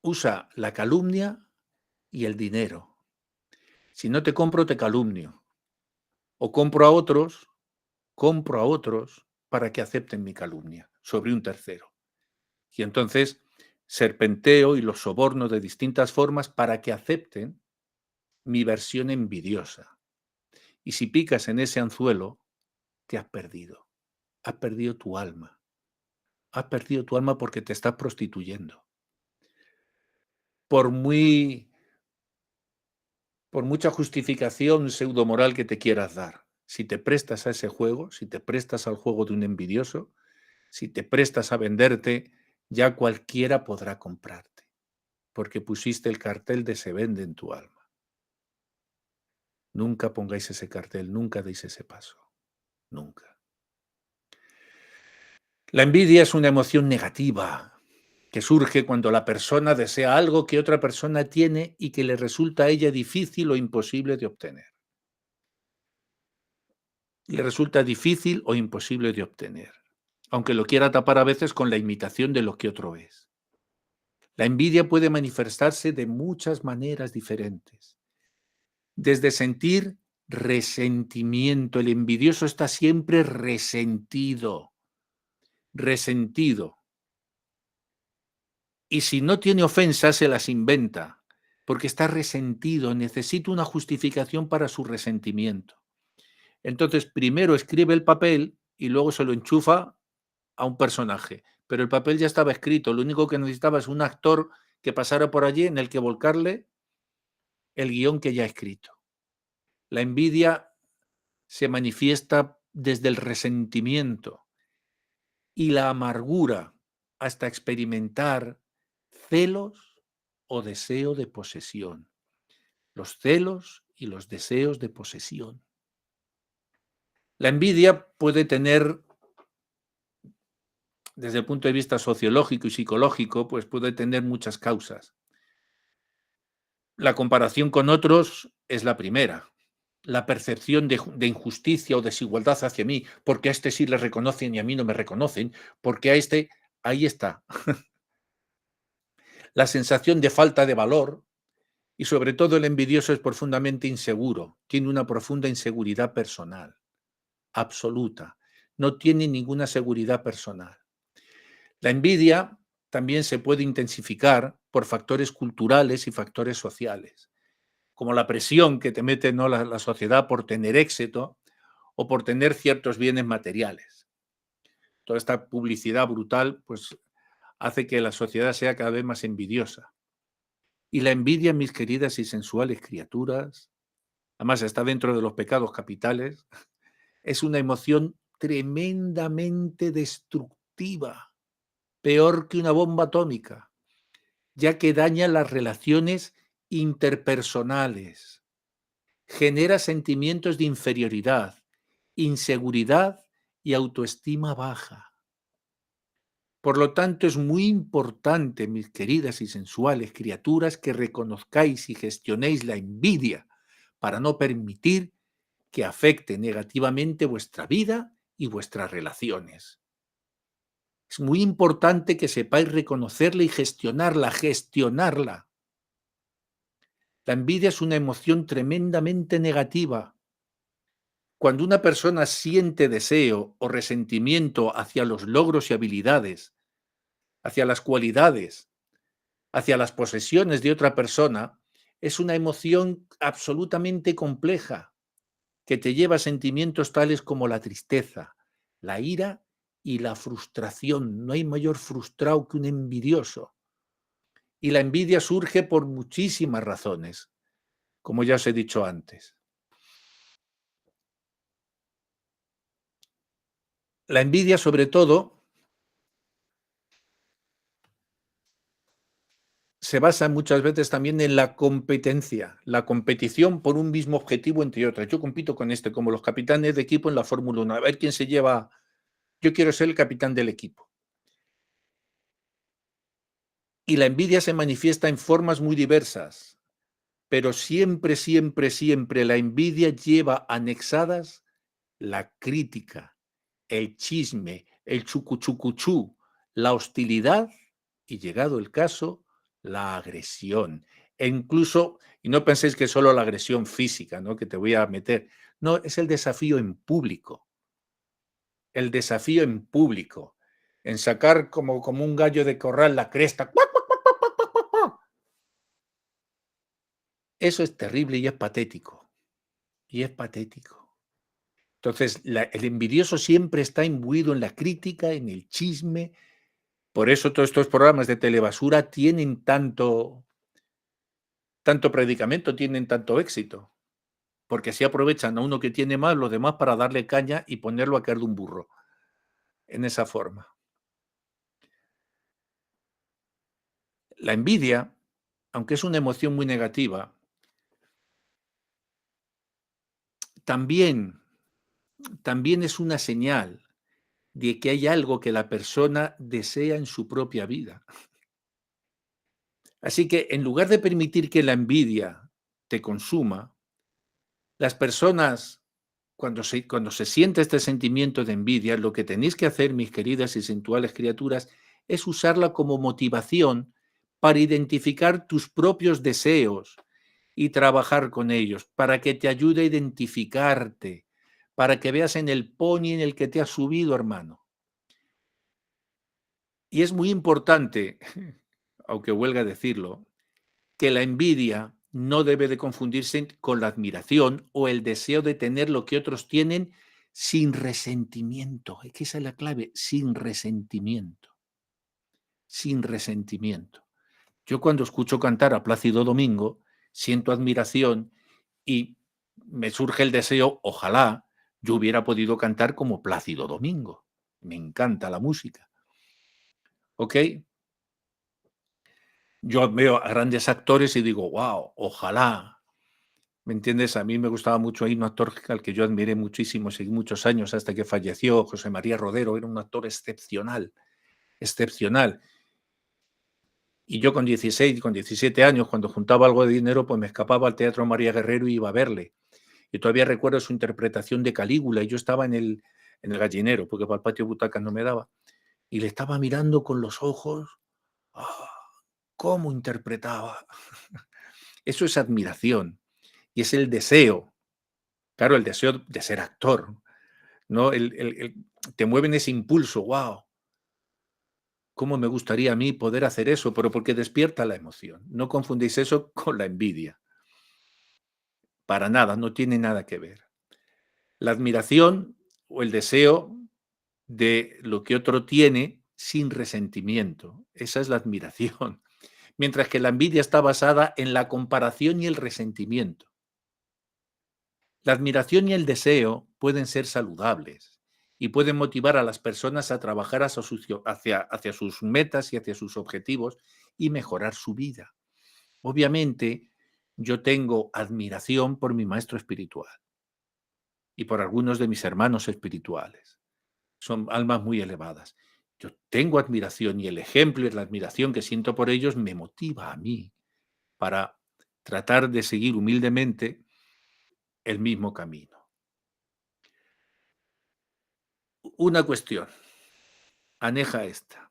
usa la calumnia y el dinero. Si no te compro, te calumnio. O compro a otros para que acepten mi calumnia sobre un tercero. Y entonces serpenteo y los soborno de distintas formas para que acepten mi versión envidiosa. Y si picas en ese anzuelo, te has perdido. Has perdido tu alma. Has perdido tu alma porque te estás prostituyendo. Por mucha justificación pseudomoral que te quieras dar, si te prestas a ese juego, si te prestas al juego de un envidioso, si te prestas a venderte, ya cualquiera podrá comprarte, porque pusiste el cartel de se vende en tu alma. Nunca pongáis ese cartel, nunca deis ese paso, nunca. La envidia es una emoción negativa que surge cuando la persona desea algo que otra persona tiene y que le resulta a ella difícil o imposible de obtener. Le resulta difícil o imposible de obtener, aunque lo quiera tapar a veces con la imitación de lo que otro es. La envidia puede manifestarse de muchas maneras diferentes. Desde sentir resentimiento, el envidioso está siempre resentido, resentido. Y si no tiene ofensas, se las inventa, porque está resentido, necesita una justificación para su resentimiento. Entonces, primero escribe el papel y luego se lo enchufa a un personaje. Pero el papel ya estaba escrito, lo único que necesitaba es un actor que pasara por allí en el que volcarle el guión que ya ha escrito. La envidia se manifiesta desde el resentimiento y la amargura hasta experimentar celos o deseo de posesión. Los celos y los deseos de posesión. La envidia puede tener, desde el punto de vista sociológico y psicológico, pues puede tener muchas causas. La comparación con otros es la primera. La percepción de injusticia o desigualdad hacia mí, porque a este sí le reconocen y a mí no me reconocen, porque a este, ahí está. La sensación de falta de valor y sobre todo el envidioso es profundamente inseguro, tiene una profunda inseguridad personal, absoluta, no tiene ninguna seguridad personal. La envidia también se puede intensificar por factores culturales y factores sociales, como la presión que te mete, ¿no?, la sociedad por tener éxito o por tener ciertos bienes materiales. Toda esta publicidad brutal pues, hace que la sociedad sea cada vez más envidiosa. Y la envidia, mis queridas y sensuales criaturas, además está dentro de los pecados capitales, es una emoción tremendamente destructiva, peor que una bomba atómica, ya que daña las relaciones interpersonales, genera sentimientos de inferioridad, inseguridad y autoestima baja. Por lo tanto, es muy importante, mis queridas y sensuales criaturas, que reconozcáis y gestionéis la envidia para no permitir que afecte negativamente vuestra vida y vuestras relaciones. Es muy importante que sepáis reconocerla y gestionarla. La envidia es una emoción tremendamente negativa. Cuando una persona siente deseo o resentimiento hacia los logros y habilidades, hacia las cualidades, hacia las posesiones de otra persona, es una emoción absolutamente compleja que te lleva a sentimientos tales como la tristeza, la ira y la frustración. No hay mayor frustrado que un envidioso. Y la envidia surge por muchísimas razones, como ya os he dicho antes. La envidia, sobre todo, se basa muchas veces también en la competencia, la competición por un mismo objetivo entre otras. Yo compito con este, como los capitanes de equipo en la Fórmula 1, a ver quién se lleva. Yo quiero ser el capitán del equipo. Y la envidia se manifiesta en formas muy diversas, pero siempre, siempre, siempre la envidia lleva anexadas la crítica, el chisme, el chucuchucuchú, la hostilidad y, llegado el caso, la agresión. E incluso, y no penséis que es solo la agresión física, ¿no?, que te voy a meter. No, es el desafío en público. El desafío en público. En sacar como un gallo de corral la cresta. Eso es terrible y es patético. Y es patético. Entonces, el envidioso siempre está imbuido en la crítica, en el chisme. Por eso todos estos programas de telebasura tienen tanto predicamento, tienen tanto éxito, porque así aprovechan a uno que tiene más, los demás, para darle caña y ponerlo a caer de un burro, en esa forma. La envidia, aunque es una emoción muy negativa, también es una señal de que hay algo que la persona desea en su propia vida. Así que, en lugar de permitir que la envidia te consuma, las personas, cuando se siente este sentimiento de envidia, lo que tenéis que hacer, mis queridas y sensuales criaturas, es usarla como motivación para identificar tus propios deseos y trabajar con ellos, para que te ayude a identificarte, para que veas en el pony en el que te has subido, hermano. Y es muy importante, aunque huelga decirlo, que la envidia no debe de confundirse con la admiración o el deseo de tener lo que otros tienen sin resentimiento. Es que esa es la clave, sin resentimiento. Sin resentimiento. Yo, cuando escucho cantar a Plácido Domingo, siento admiración y me surge el deseo, ojalá yo hubiera podido cantar como Plácido Domingo. Me encanta la música. ¿Ok? Yo veo a grandes actores y digo, wow, ojalá. ¿Me entiendes? A mí me gustaba mucho, hay un actor al que yo admiré muchísimo, seguí muchos años hasta que falleció, José María Rodero, era un actor excepcional, excepcional. Y yo con 16, con 17 años, cuando juntaba algo de dinero, pues me escapaba al Teatro María Guerrero y iba a verle. Y todavía recuerdo su interpretación de Calígula, y yo estaba en el gallinero, porque para el patio de butacas no me daba, y le estaba mirando con los ojos. ¡Ah! ¿Cómo interpretaba? Eso es admiración, y es el deseo, claro, el deseo de ser actor, ¿no? Te mueven ese impulso, ¡wow! ¿Cómo me gustaría a mí poder hacer eso? Pero porque despierta la emoción. No confundéis eso con la envidia. Para nada, no tiene nada que ver. La admiración o el deseo de lo que otro tiene sin resentimiento. Esa es la admiración. Mientras que la envidia está basada en la comparación y el resentimiento. La admiración y el deseo pueden ser saludables y pueden motivar a las personas a trabajar hacia sus metas y hacia sus objetivos y mejorar su vida. Obviamente, yo tengo admiración por mi maestro espiritual y por algunos de mis hermanos espirituales. Son almas muy elevadas. Yo tengo admiración, y el ejemplo y la admiración que siento por ellos me motiva a mí para tratar de seguir humildemente el mismo camino. Una cuestión, aneja esta.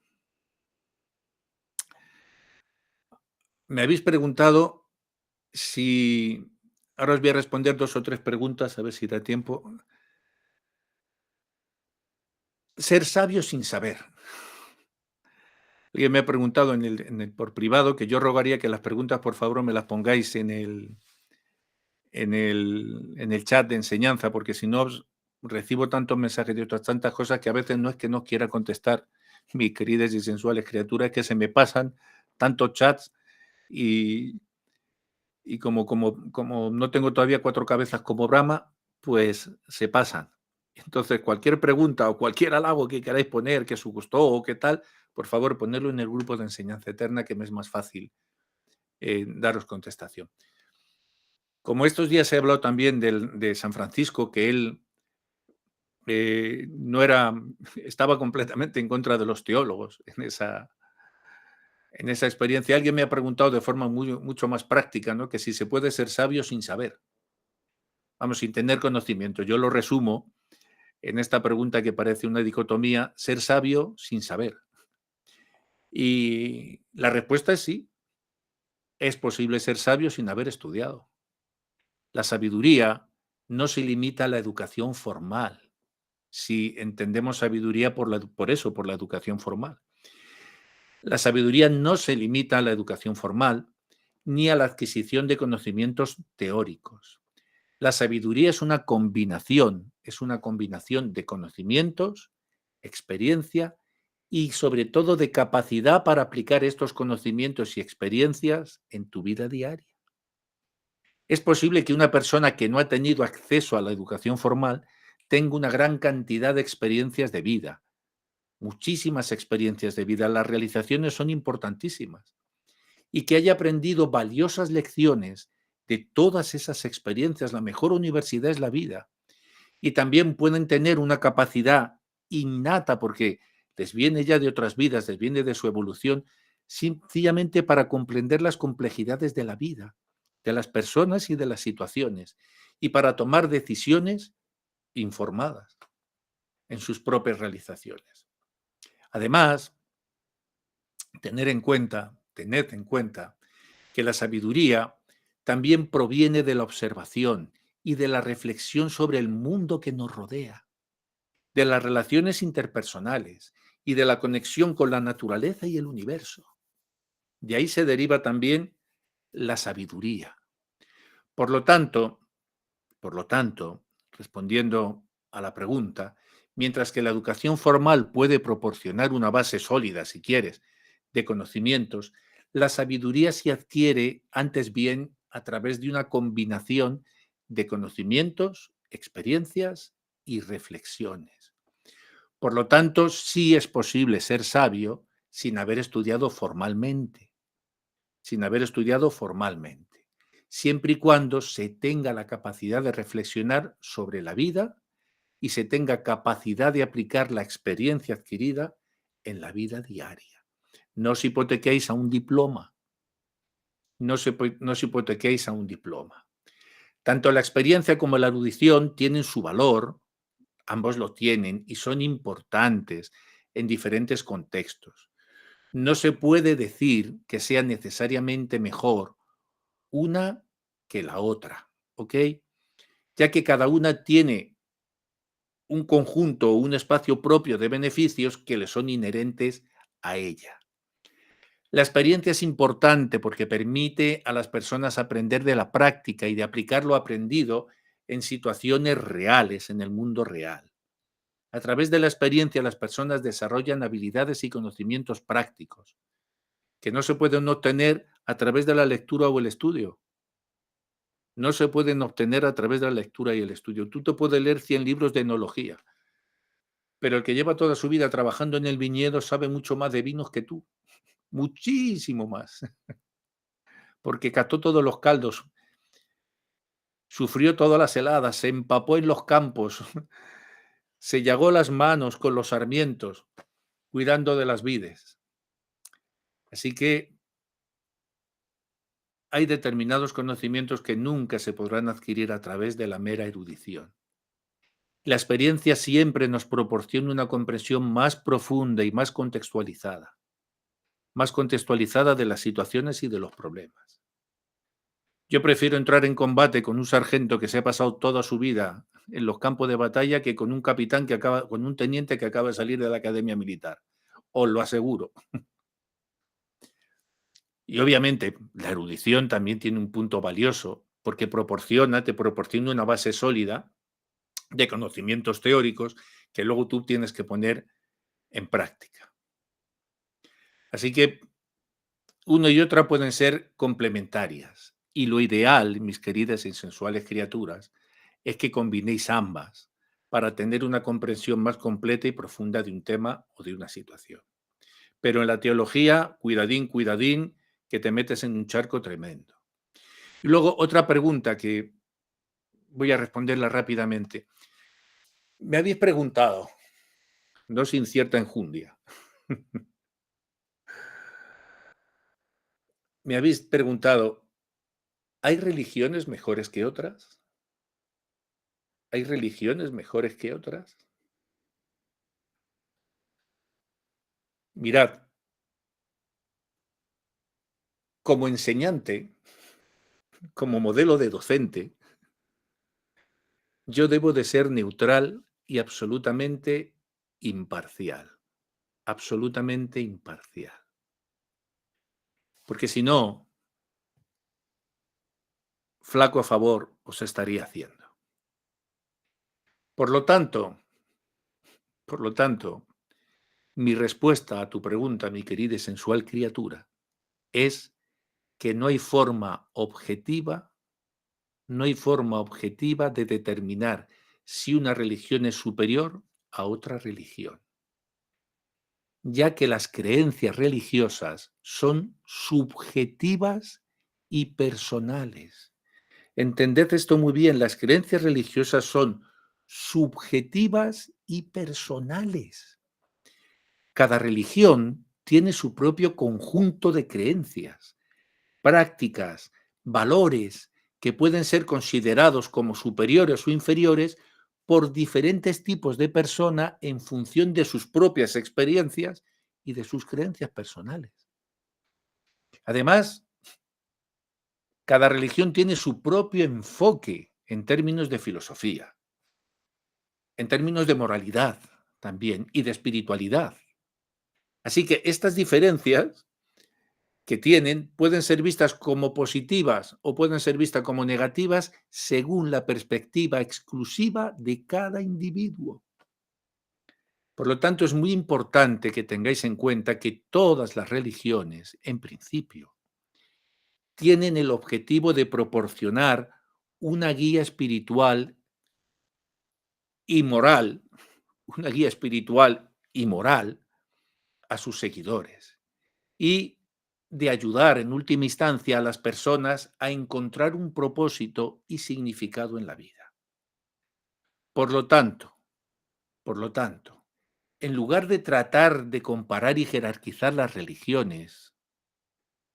Me habéis preguntado si... Ahora os voy a responder 2 o 3 preguntas, a ver si da tiempo. Ser sabio sin saber. Alguien me ha preguntado por privado, que yo rogaría que las preguntas, por favor, me las pongáis en el chat de enseñanza, porque si no, recibo tantos mensajes de otras tantas cosas que a veces no es que no quiera contestar, mis queridas y sensuales criaturas, que se me pasan tantos chats, y como no tengo todavía 4 cabezas como Brahma, pues se pasan. Entonces, cualquier pregunta o cualquier halago que queráis poner, que os gustó o qué tal, por favor, ponedlo en el grupo de enseñanza eterna, que me es más fácil daros contestación. Como estos días he hablado también de San Francisco, que él no era, estaba completamente en contra de los teólogos en esa experiencia. Alguien me ha preguntado de forma mucho más práctica, ¿no? Que si se puede ser sabio sin saber, vamos, sin tener conocimiento. Yo lo resumo en esta pregunta que parece una dicotomía: ser sabio sin saber. Y la respuesta es sí, es posible ser sabio sin haber estudiado. La sabiduría no se limita a la educación formal, si entendemos sabiduría por la educación formal. La sabiduría no se limita a la educación formal ni a la adquisición de conocimientos teóricos. La sabiduría es una combinación de conocimientos, experiencia y sobre todo de capacidad para aplicar estos conocimientos y experiencias en tu vida diaria. Es posible que una persona que no ha tenido acceso a la educación formal tenga una gran cantidad de experiencias de vida, muchísimas experiencias de vida. Las realizaciones son importantísimas y que haya aprendido valiosas lecciones de todas esas experiencias. La mejor universidad es la vida. Y también pueden tener una capacidad innata porque les viene ya de otras vidas, les viene de su evolución, sencillamente para comprender las complejidades de la vida, de las personas y de las situaciones, y para tomar decisiones informadas en sus propias realizaciones. Además, tened en cuenta que la sabiduría también proviene de la observación y de la reflexión sobre el mundo que nos rodea, de las relaciones interpersonales y de la conexión con la naturaleza y el universo. De ahí se deriva también la sabiduría. Por lo tanto, respondiendo a la pregunta, mientras que la educación formal puede proporcionar una base sólida, si quieres, de conocimientos, la sabiduría se adquiere antes bien a través de una combinación de conocimientos, experiencias y reflexiones. Por lo tanto, sí es posible ser sabio sin haber estudiado formalmente, siempre y cuando se tenga la capacidad de reflexionar sobre la vida y se tenga capacidad de aplicar la experiencia adquirida en la vida diaria. No os hipotequéis a un diploma, no os hipotequéis a un diploma. Tanto la experiencia como la erudición tienen su valor, ambos lo tienen y son importantes en diferentes contextos. No se puede decir que sea necesariamente mejor una que la otra, ¿ok? Ya que cada una tiene un conjunto o un espacio propio de beneficios que le son inherentes a ella. La experiencia es importante porque permite a las personas aprender de la práctica y de aplicar lo aprendido en situaciones reales, en el mundo real. A través de la experiencia, las personas desarrollan habilidades y conocimientos prácticos que no se pueden obtener a través de la lectura o el estudio. No se pueden obtener a través de la lectura y el estudio. Tú te puedes leer 100 libros de enología, pero el que lleva toda su vida trabajando en el viñedo sabe mucho más de vinos que tú, muchísimo más, porque cató todos los caldos, sufrió todas las heladas, se empapó en los campos, se llagó las manos con los sarmientos, cuidando de las vides. Así que hay determinados conocimientos que nunca se podrán adquirir a través de la mera erudición. La experiencia siempre nos proporciona una comprensión más profunda y más contextualizada de las situaciones y de los problemas. Yo prefiero entrar en combate con un sargento que se ha pasado toda su vida en los campos de batalla que con un con un teniente que acaba de salir de la academia militar. Os lo aseguro. Y obviamente la erudición también tiene un punto valioso porque te proporciona una base sólida de conocimientos teóricos que luego tú tienes que poner en práctica. Así que uno y otra pueden ser complementarias. Y lo ideal, mis queridas y sensuales criaturas, es que combinéis ambas para tener una comprensión más completa y profunda de un tema o de una situación. Pero en la teología, cuidadín, cuidadín, que te metes en un charco tremendo. Y luego otra pregunta que voy a responderla rápidamente. Me habéis preguntado, no sin cierta enjundia, me habéis preguntado, ¿hay religiones mejores que otras? ¿Hay religiones mejores que otras? Mirad, como enseñante, como modelo de docente, yo debo de ser neutral y absolutamente imparcial. Absolutamente imparcial. Porque si no, flaco a favor os estaría haciendo. Por lo tanto, mi respuesta a tu pregunta, mi querida y sensual criatura, es que no hay forma objetiva, de determinar si una religión es superior a otra religión, ya que las creencias religiosas son subjetivas y personales. Entended esto muy bien, las creencias religiosas son subjetivas y personales. Cada religión tiene su propio conjunto de creencias, prácticas, valores que pueden ser considerados como superiores o inferiores por diferentes tipos de persona en función de sus propias experiencias y de sus creencias personales. Además, cada religión tiene su propio enfoque en términos de filosofía, en términos de moralidad también y de espiritualidad. Así que estas diferencias que tienen pueden ser vistas como positivas o pueden ser vistas como negativas según la perspectiva exclusiva de cada individuo. Por lo tanto, es muy importante que tengáis en cuenta que todas las religiones, en principio, tienen el objetivo de proporcionar una guía espiritual y moral, una guía espiritual y moral a sus seguidores y de ayudar en última instancia a las personas a encontrar un propósito y significado en la vida. Por lo tanto, en lugar de tratar de comparar y jerarquizar las religiones,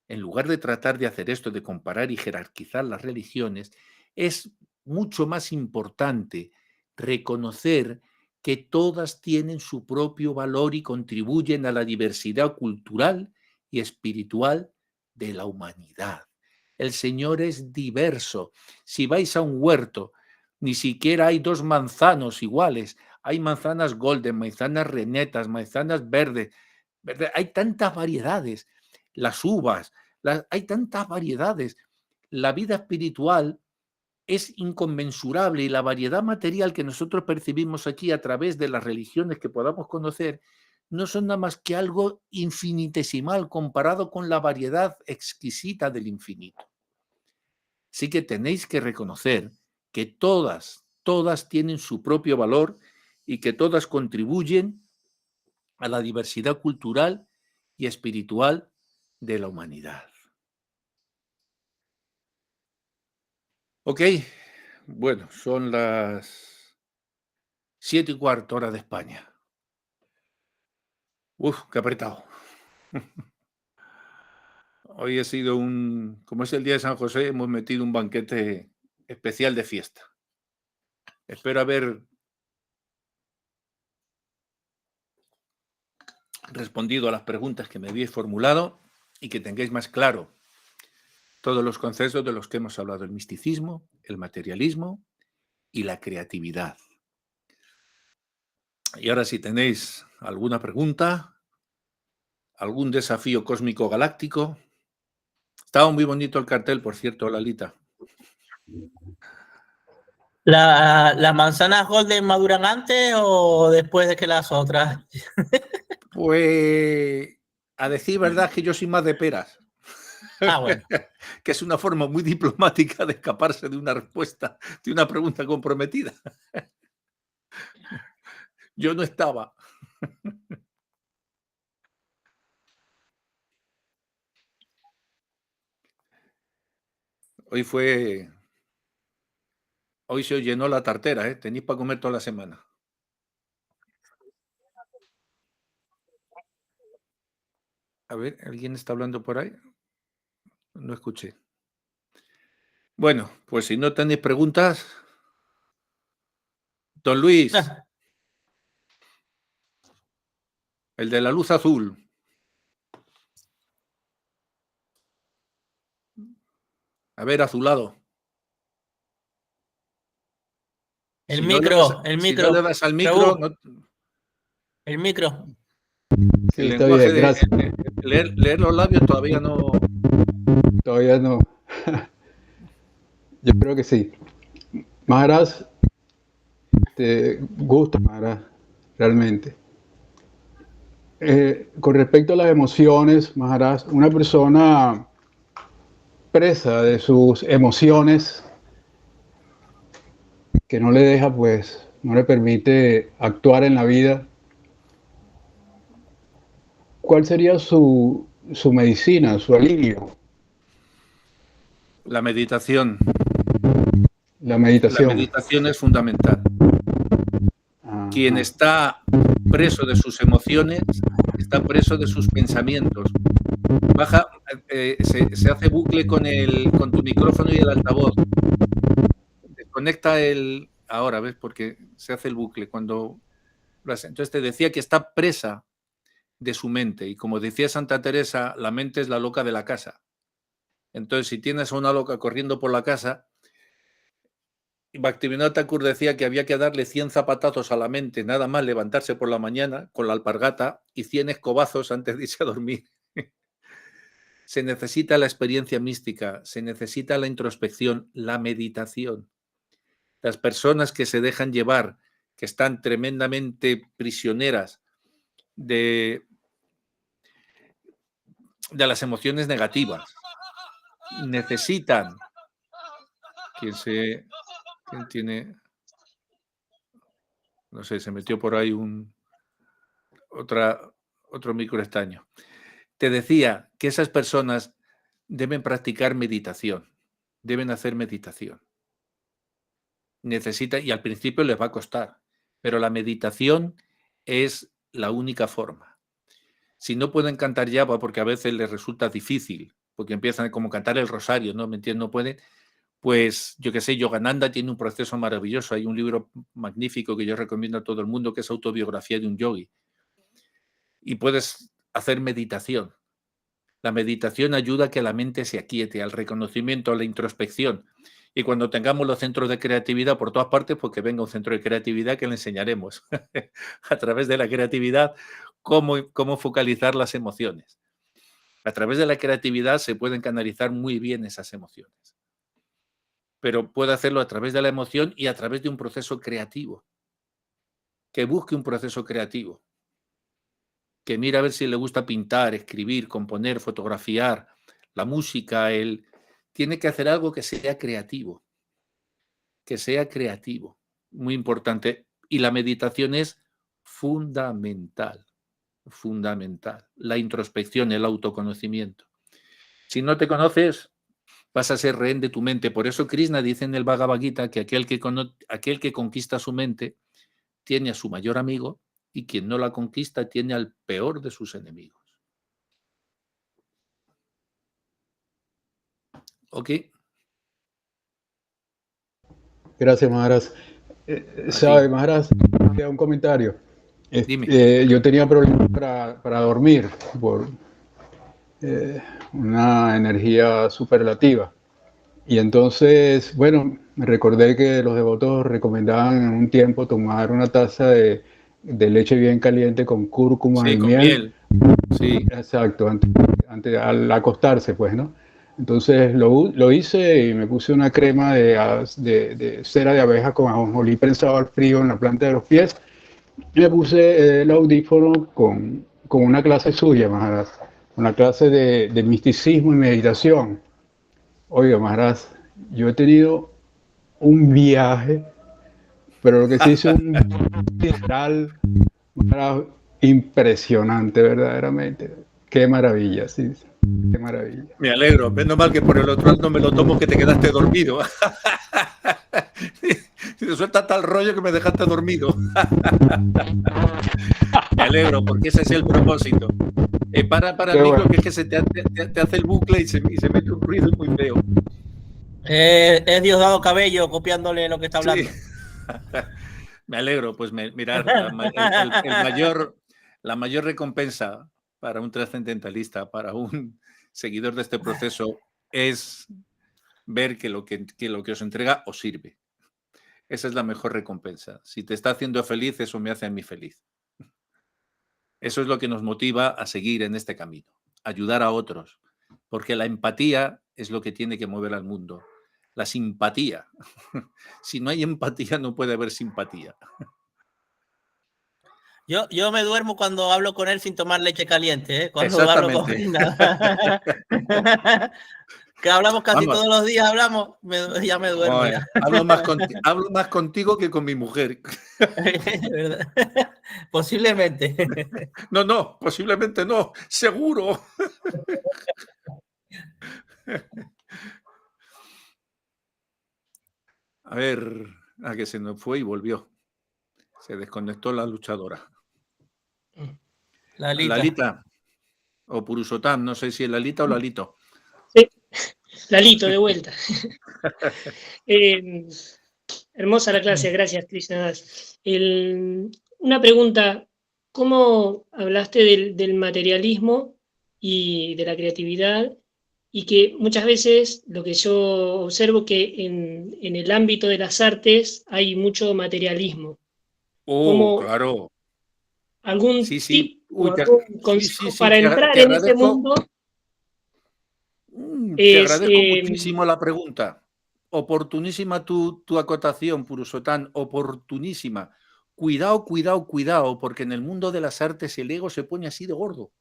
en lugar de tratar de hacer esto de comparar y jerarquizar las religiones, es mucho más importante reconocer que todas tienen su propio valor y contribuyen a la diversidad cultural y espiritual de la humanidad. El Señor es diverso. Si vais a un huerto, ni siquiera hay dos manzanos iguales. Hay manzanas golden, manzanas renetas, manzanas verdes. Hay tantas variedades. Las uvas, hay tantas variedades. La vida espiritual es inconmensurable y la variedad material que nosotros percibimos aquí a través de las religiones que podamos conocer no son nada más que algo infinitesimal comparado con la variedad exquisita del infinito. Así que tenéis que reconocer que todas tienen su propio valor y que todas contribuyen a la diversidad cultural y espiritual de la humanidad. Ok, bueno, son las 7:15 hora de España. Uf, qué apretado. Hoy ha sido como es el día de San José, hemos metido un banquete especial de fiesta. Espero haber respondido a las preguntas que me habéis formulado y que tengáis más claro todos los conceptos de los que hemos hablado: el misticismo, el materialismo y la creatividad. Y ahora, si tenéis alguna pregunta, algún desafío cósmico galáctico. Estaba muy bonito el cartel, por cierto, Lalita. ¿Las manzanas golden maduran antes o después de que las otras? Pues, a decir verdad, que yo soy más de peras. Bueno. Que es una forma muy diplomática de escaparse de una respuesta, de una pregunta comprometida. Yo no estaba. Hoy se os llenó la tartera, ¿eh? Tenéis para comer toda la semana. A ver, ¿alguien está hablando por ahí? No escuché. Bueno, pues si no tenéis preguntas, don Luis, el de la luz azul. A ver, azulado. El Si micro, si no le das al micro, no, el micro. Sí, el está lenguaje bien, gracias. leer los labios todavía no. Todavía no. Yo creo que sí. Maharaj, gusto, Maharaj, realmente. Con respecto a las emociones, Maharaj, una persona presa de sus emociones que no le deja, pues, no le permite actuar en la vida, ¿cuál sería su medicina, su alivio? La meditación. La La meditación. meditación es fundamental. Quien Ajá. está preso de sus emociones, está preso de sus pensamientos. Baja, se hace bucle con tu micrófono y el altavoz. Desconecta ahora, ¿ves? Porque se hace el bucle cuando lo hace. Entonces te decía que está presa de su mente. Y como decía Santa Teresa, la mente es la loca de la casa. Entonces, si tienes a una loca corriendo por la casa, Bhaktivinoda Thakur decía que había que darle 100 zapatazos a la mente, nada más levantarse por la mañana con la alpargata y 100 escobazos antes de irse a dormir. Se necesita la experiencia mística, se necesita la introspección, la meditación. Las personas que se dejan llevar, que están tremendamente prisioneras de las emociones negativas, necesitan. ¿Quién tiene? No sé, se metió por ahí otro microestaño. Te decía que esas personas deben practicar meditación, deben hacer meditación. Y al principio les va a costar, pero la meditación es la única forma. Si no pueden cantar japa, porque a veces les resulta difícil, porque empiezan como cantar el rosario, ¿no? ¿Me entiendes? No pueden. Pues yo qué sé, Yogananda tiene un proceso maravilloso. Hay un libro magnífico que yo recomiendo a todo el mundo, que es Autobiografía de un Yogi. Y puedes hacer meditación. La meditación ayuda a que la mente se aquiete, al reconocimiento, a la introspección. Y cuando tengamos los centros de creatividad por todas partes, pues que venga un centro de creatividad que le enseñaremos a través de la creatividad cómo focalizar las emociones. A través de la creatividad se pueden canalizar muy bien esas emociones. Pero puede hacerlo a través de la emoción y a través de un proceso creativo. Que busque un proceso creativo. Que mire a ver si le gusta pintar, escribir, componer, fotografiar, la música, tiene que hacer algo que sea creativo. Que sea creativo. Muy importante. Y la meditación es fundamental. Fundamental. La introspección, el autoconocimiento. Si no te conoces, vas a ser rehén de tu mente. Por eso Krishna dice en el Bhagavad Gita que aquel que conquista su mente tiene a su mayor amigo y quien no la conquista tiene al peor de sus enemigos. ¿Ok? Gracias, Maharaj. ¿Sabe, Maharaj? Un comentario. Dime. Yo tenía problemas para dormir por una energía superlativa. Y entonces, bueno, me recordé que los devotos recomendaban en un tiempo tomar una taza de leche bien caliente con cúrcuma y Sí, con miel. Sí. Exacto, al acostarse, pues, ¿no? Entonces lo hice y me puse una crema de cera de abeja con ajonjolí prensado al frío en la planta de los pies. Y me puse el audífono con una clase suya, Maharaj, una clase de misticismo y meditación. Oiga, Maharaj, yo he tenido un viaje, pero lo que sí hice un viaje impresionante, verdaderamente. Qué maravilla, sí. Qué maravilla. Me alegro. Menos mal que por el otro lado no me lo tomo que te quedaste dormido. Te suelta tal rollo que me dejaste dormido. Me alegro, porque ese es el propósito. Para el Qué micro, bueno. que es que se te hace el bucle y se mete un ruido muy feo. Es Diosdado Cabello copiándole lo que está hablando. Sí. Me alegro, pues mirar, la mayor recompensa para un trascendentalista, para un seguidor de este proceso, es ver que lo que os entrega os sirve. Esa es la mejor recompensa. Si te está haciendo feliz, eso me hace a mí feliz. Eso es lo que nos motiva a seguir en este camino, ayudar a otros, porque la empatía es lo que tiene que mover al mundo. La simpatía. Si no hay empatía, no puede haber simpatía. Yo me duermo cuando hablo con él sin tomar leche caliente, ¿eh? Cuando hablo con Exactamente. que hablamos casi Vamos. todos los días, ya me duermo. Oye, Ya. hablo más contigo que con mi mujer. ¿Verdad? Posiblemente. No, posiblemente no, seguro. A ver, a que se nos fue y volvió. Se desconectó la luchadora. Lalita o Purushottam, no sé si es Lalita o Lalito. Sí, Lalito, de vuelta. Hermosa la clase, gracias, Krishnadas. Una pregunta, ¿cómo hablaste del materialismo y de la creatividad? Y que muchas veces lo que yo observo que en el ámbito de las artes hay mucho materialismo. Oh, claro. ¿Algún Sí. tip o Uy, algún consejo para entrar te en ese mundo? Te agradezco muchísimo la pregunta. Oportunísima tu acotación, Purushottam, oportunísima. Cuidado, porque en el mundo de las artes el ego se pone así de gordo.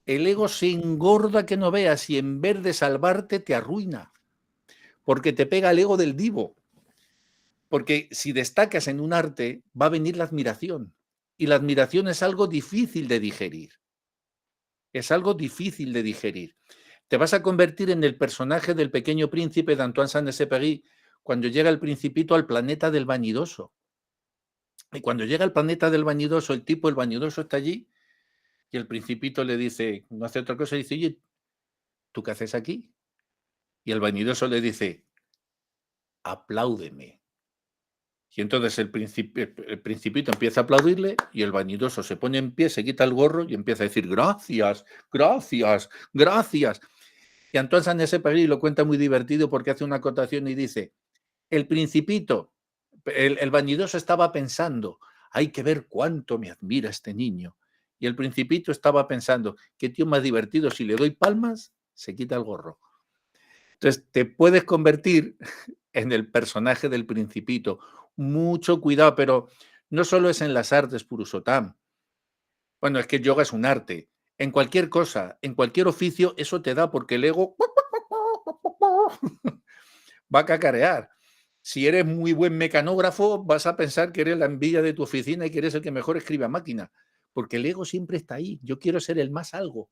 El ego se engorda que no veas y en vez de salvarte te arruina, porque te pega el ego del divo. Porque si destacas en un arte va a venir la admiración y la admiración es algo difícil de digerir. Es algo difícil de digerir. Te vas a convertir en el personaje del Pequeño Príncipe de Antoine Saint-Exupéry cuando llega el Principito al planeta del vanidoso. Y cuando llega al planeta del vanidoso, el vanidoso está allí y el Principito le dice, no hace otra cosa, dice, oye, ¿tú qué haces aquí? Y el vanidoso le dice, apláudeme. Y entonces el Principito empieza a aplaudirle y el vanidoso se pone en pie, se quita el gorro y empieza a decir, gracias. Y Antoine Saint-Exupéry lo cuenta muy divertido porque hace una acotación y dice, el Principito, el vanidoso estaba pensando, hay que ver cuánto me admira este niño. Y el Principito estaba pensando, qué tío más divertido, si le doy palmas, se quita el gorro. Entonces te puedes convertir en el personaje del Principito. Mucho cuidado, pero no solo es en las artes, Purushottam. Bueno, es que el yoga es un arte. En cualquier cosa, en cualquier oficio, eso te da porque el ego va a cacarear. Si eres muy buen mecanógrafo, vas a pensar que eres la envidia de tu oficina y que eres el que mejor escribe a máquina, porque el ego siempre está ahí. Yo quiero ser el más algo.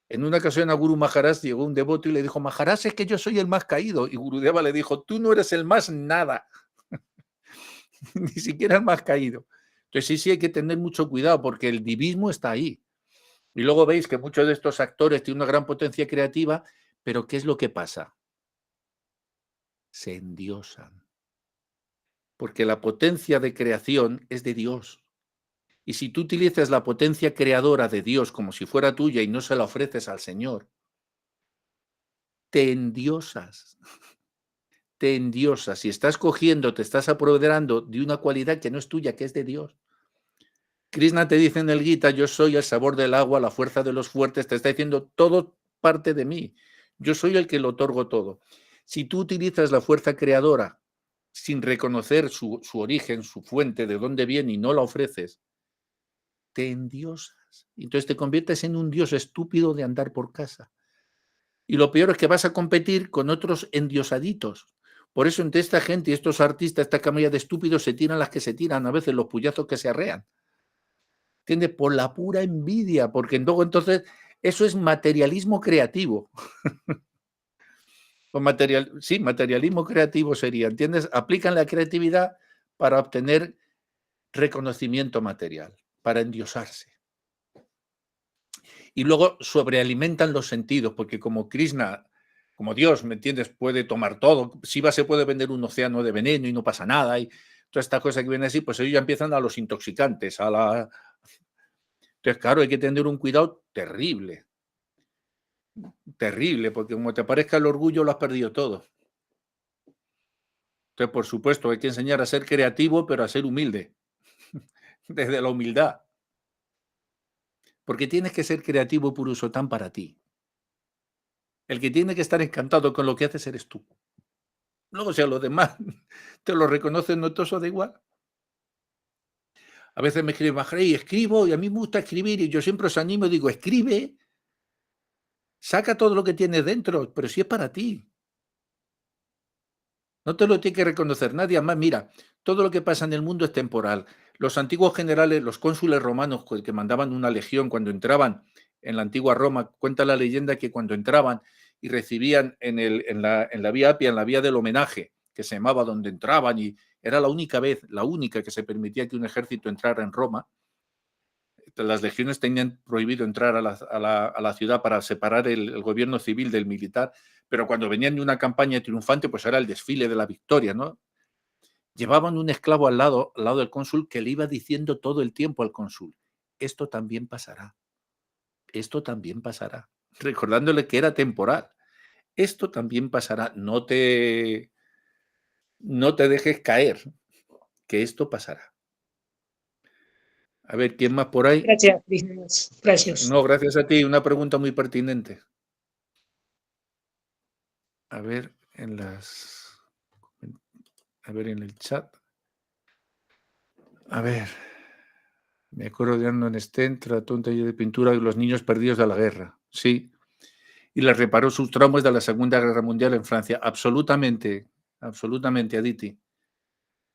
En una ocasión a Guru Maharaj llegó un devoto y le dijo, Maharaj, es que yo soy el más caído. Y Gurudeva le dijo, tú no eres el más nada. Ni siquiera el más caído. Entonces sí hay que tener mucho cuidado porque el divismo está ahí. Y luego veis que muchos de estos actores tienen una gran potencia creativa, pero ¿qué es lo que pasa? Se endiosan. Porque la potencia de creación es de Dios. Y si tú utilizas la potencia creadora de Dios como si fuera tuya y no se la ofreces al Señor, te endiosas. Te endiosas y estás cogiendo, te estás apoderando de una cualidad que no es tuya, que es de Dios. Krishna te dice en el Gita, yo soy el sabor del agua, la fuerza de los fuertes, te está diciendo todo parte de mí. Yo soy el que lo otorgo todo. Si tú utilizas la fuerza creadora sin reconocer su origen, su fuente, de dónde viene y no la ofreces, te endiosas. Entonces te conviertes en un dios estúpido de andar por casa. Y lo peor es que vas a competir con otros endiosaditos. Por eso entre esta gente y estos artistas, esta camilla de estúpidos, se tiran las que se tiran, a veces los puyazos que se arrean. ¿Entiendes? Por la pura envidia, porque luego entonces Eso es materialismo creativo. O sí, materialismo creativo sería, ¿entiendes? Aplican la creatividad para obtener reconocimiento material, para endiosarse. Y luego sobrealimentan los sentidos, porque como Krishna, como Dios, ¿me entiendes? Puede tomar todo. Shiva se puede vender un océano de veneno y no pasa nada. Y toda esta cosa que viene así, pues ellos ya empiezan a los intoxicantes, a la... Entonces, claro, hay que tener un cuidado terrible. Terrible, porque como te aparezca el orgullo, lo has perdido todo. Entonces, por supuesto, hay que enseñar a ser creativo, pero a ser humilde. Desde la humildad. Porque tienes que ser creativo, Purushottam, para ti. El que tiene que estar encantado con lo que haces eres tú. Luego, si a los demás te lo reconocen, no, todo eso da igual. A veces me escriben, Maharaj, escribo, y a mí me gusta escribir, y yo siempre os animo y digo, escribe, saca todo lo que tienes dentro, pero si es para ti. No te lo tiene que reconocer nadie. Además, mira, todo lo que pasa en el mundo es temporal. Los antiguos generales, los cónsules romanos que mandaban una legión cuando entraban en la antigua Roma, cuenta la leyenda que cuando entraban y recibían en la vía Apia, en la vía del homenaje, que se llamaba donde entraban, y era la única vez, la única que se permitía que un ejército entrara en Roma. Las legiones tenían prohibido entrar a la ciudad para separar el gobierno civil del militar, pero cuando venían de una campaña triunfante, pues era el desfile de la victoria, ¿no? Llevaban un esclavo al lado del cónsul que le iba diciendo todo el tiempo al cónsul, esto también pasará, recordándole que era temporal, esto también pasará, no te dejes caer, que esto pasará. A ver, ¿quién más por ahí? Gracias, gracias. No, gracias a ti, una pregunta muy pertinente. A ver, en el chat. A ver, me acuerdo de Arnold Sten, trató un taller de pintura de los niños perdidos de la guerra. Sí. Y les reparó sus traumas de la Segunda Guerra Mundial en Francia. Absolutamente, absolutamente, Aditi.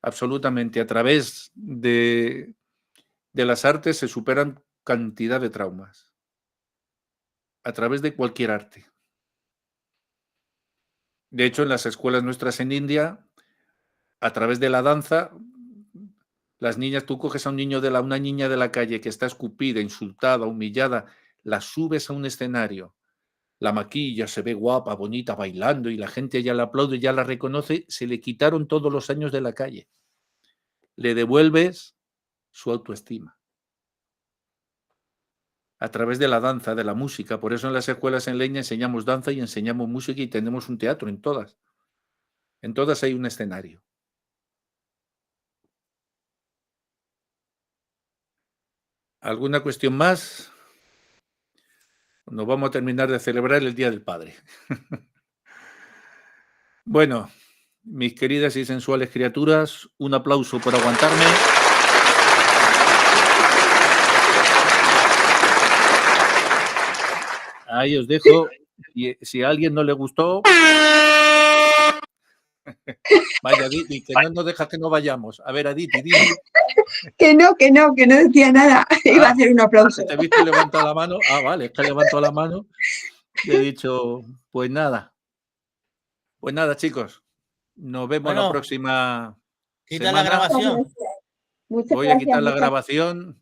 Absolutamente. A través de las artes se superan cantidad de traumas. A través de cualquier arte. De hecho, en las escuelas nuestras en India, a través de la danza, las niñas, tú coges a una niña de la calle que está escupida, insultada, humillada, la subes a un escenario, la maquilla, se ve guapa, bonita, bailando, y la gente ya la aplaude, ya la reconoce, se le quitaron todos los años de la calle. Le devuelves su autoestima. A través de la danza, de la música. Por eso en las escuelas en línea enseñamos danza y enseñamos música y tenemos un teatro en todas. En todas hay un escenario. ¿Alguna cuestión más? Nos vamos a terminar de celebrar el Día del Padre. Bueno, mis queridas y sensuales criaturas, un aplauso por aguantarme. Ahí os dejo. Y si a alguien no le gustó, vaya, Aditi, que no nos deja que no vayamos. A ver, Aditi, dime. Que no decía nada. Iba a hacer un aplauso. ¿Te viste levantar la mano? Ah, vale, es que levantó la mano. Le he dicho, pues nada. Pues nada, chicos. Nos vemos la próxima quita semana. la grabación. Voy a quitar la grabación.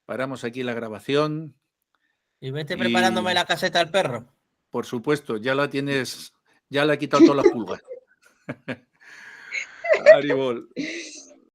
Paramos aquí la grabación. Y vete preparándome la caseta al perro. Por supuesto, ya la tienes, ya le he quitado todas las pulgas. Haribol.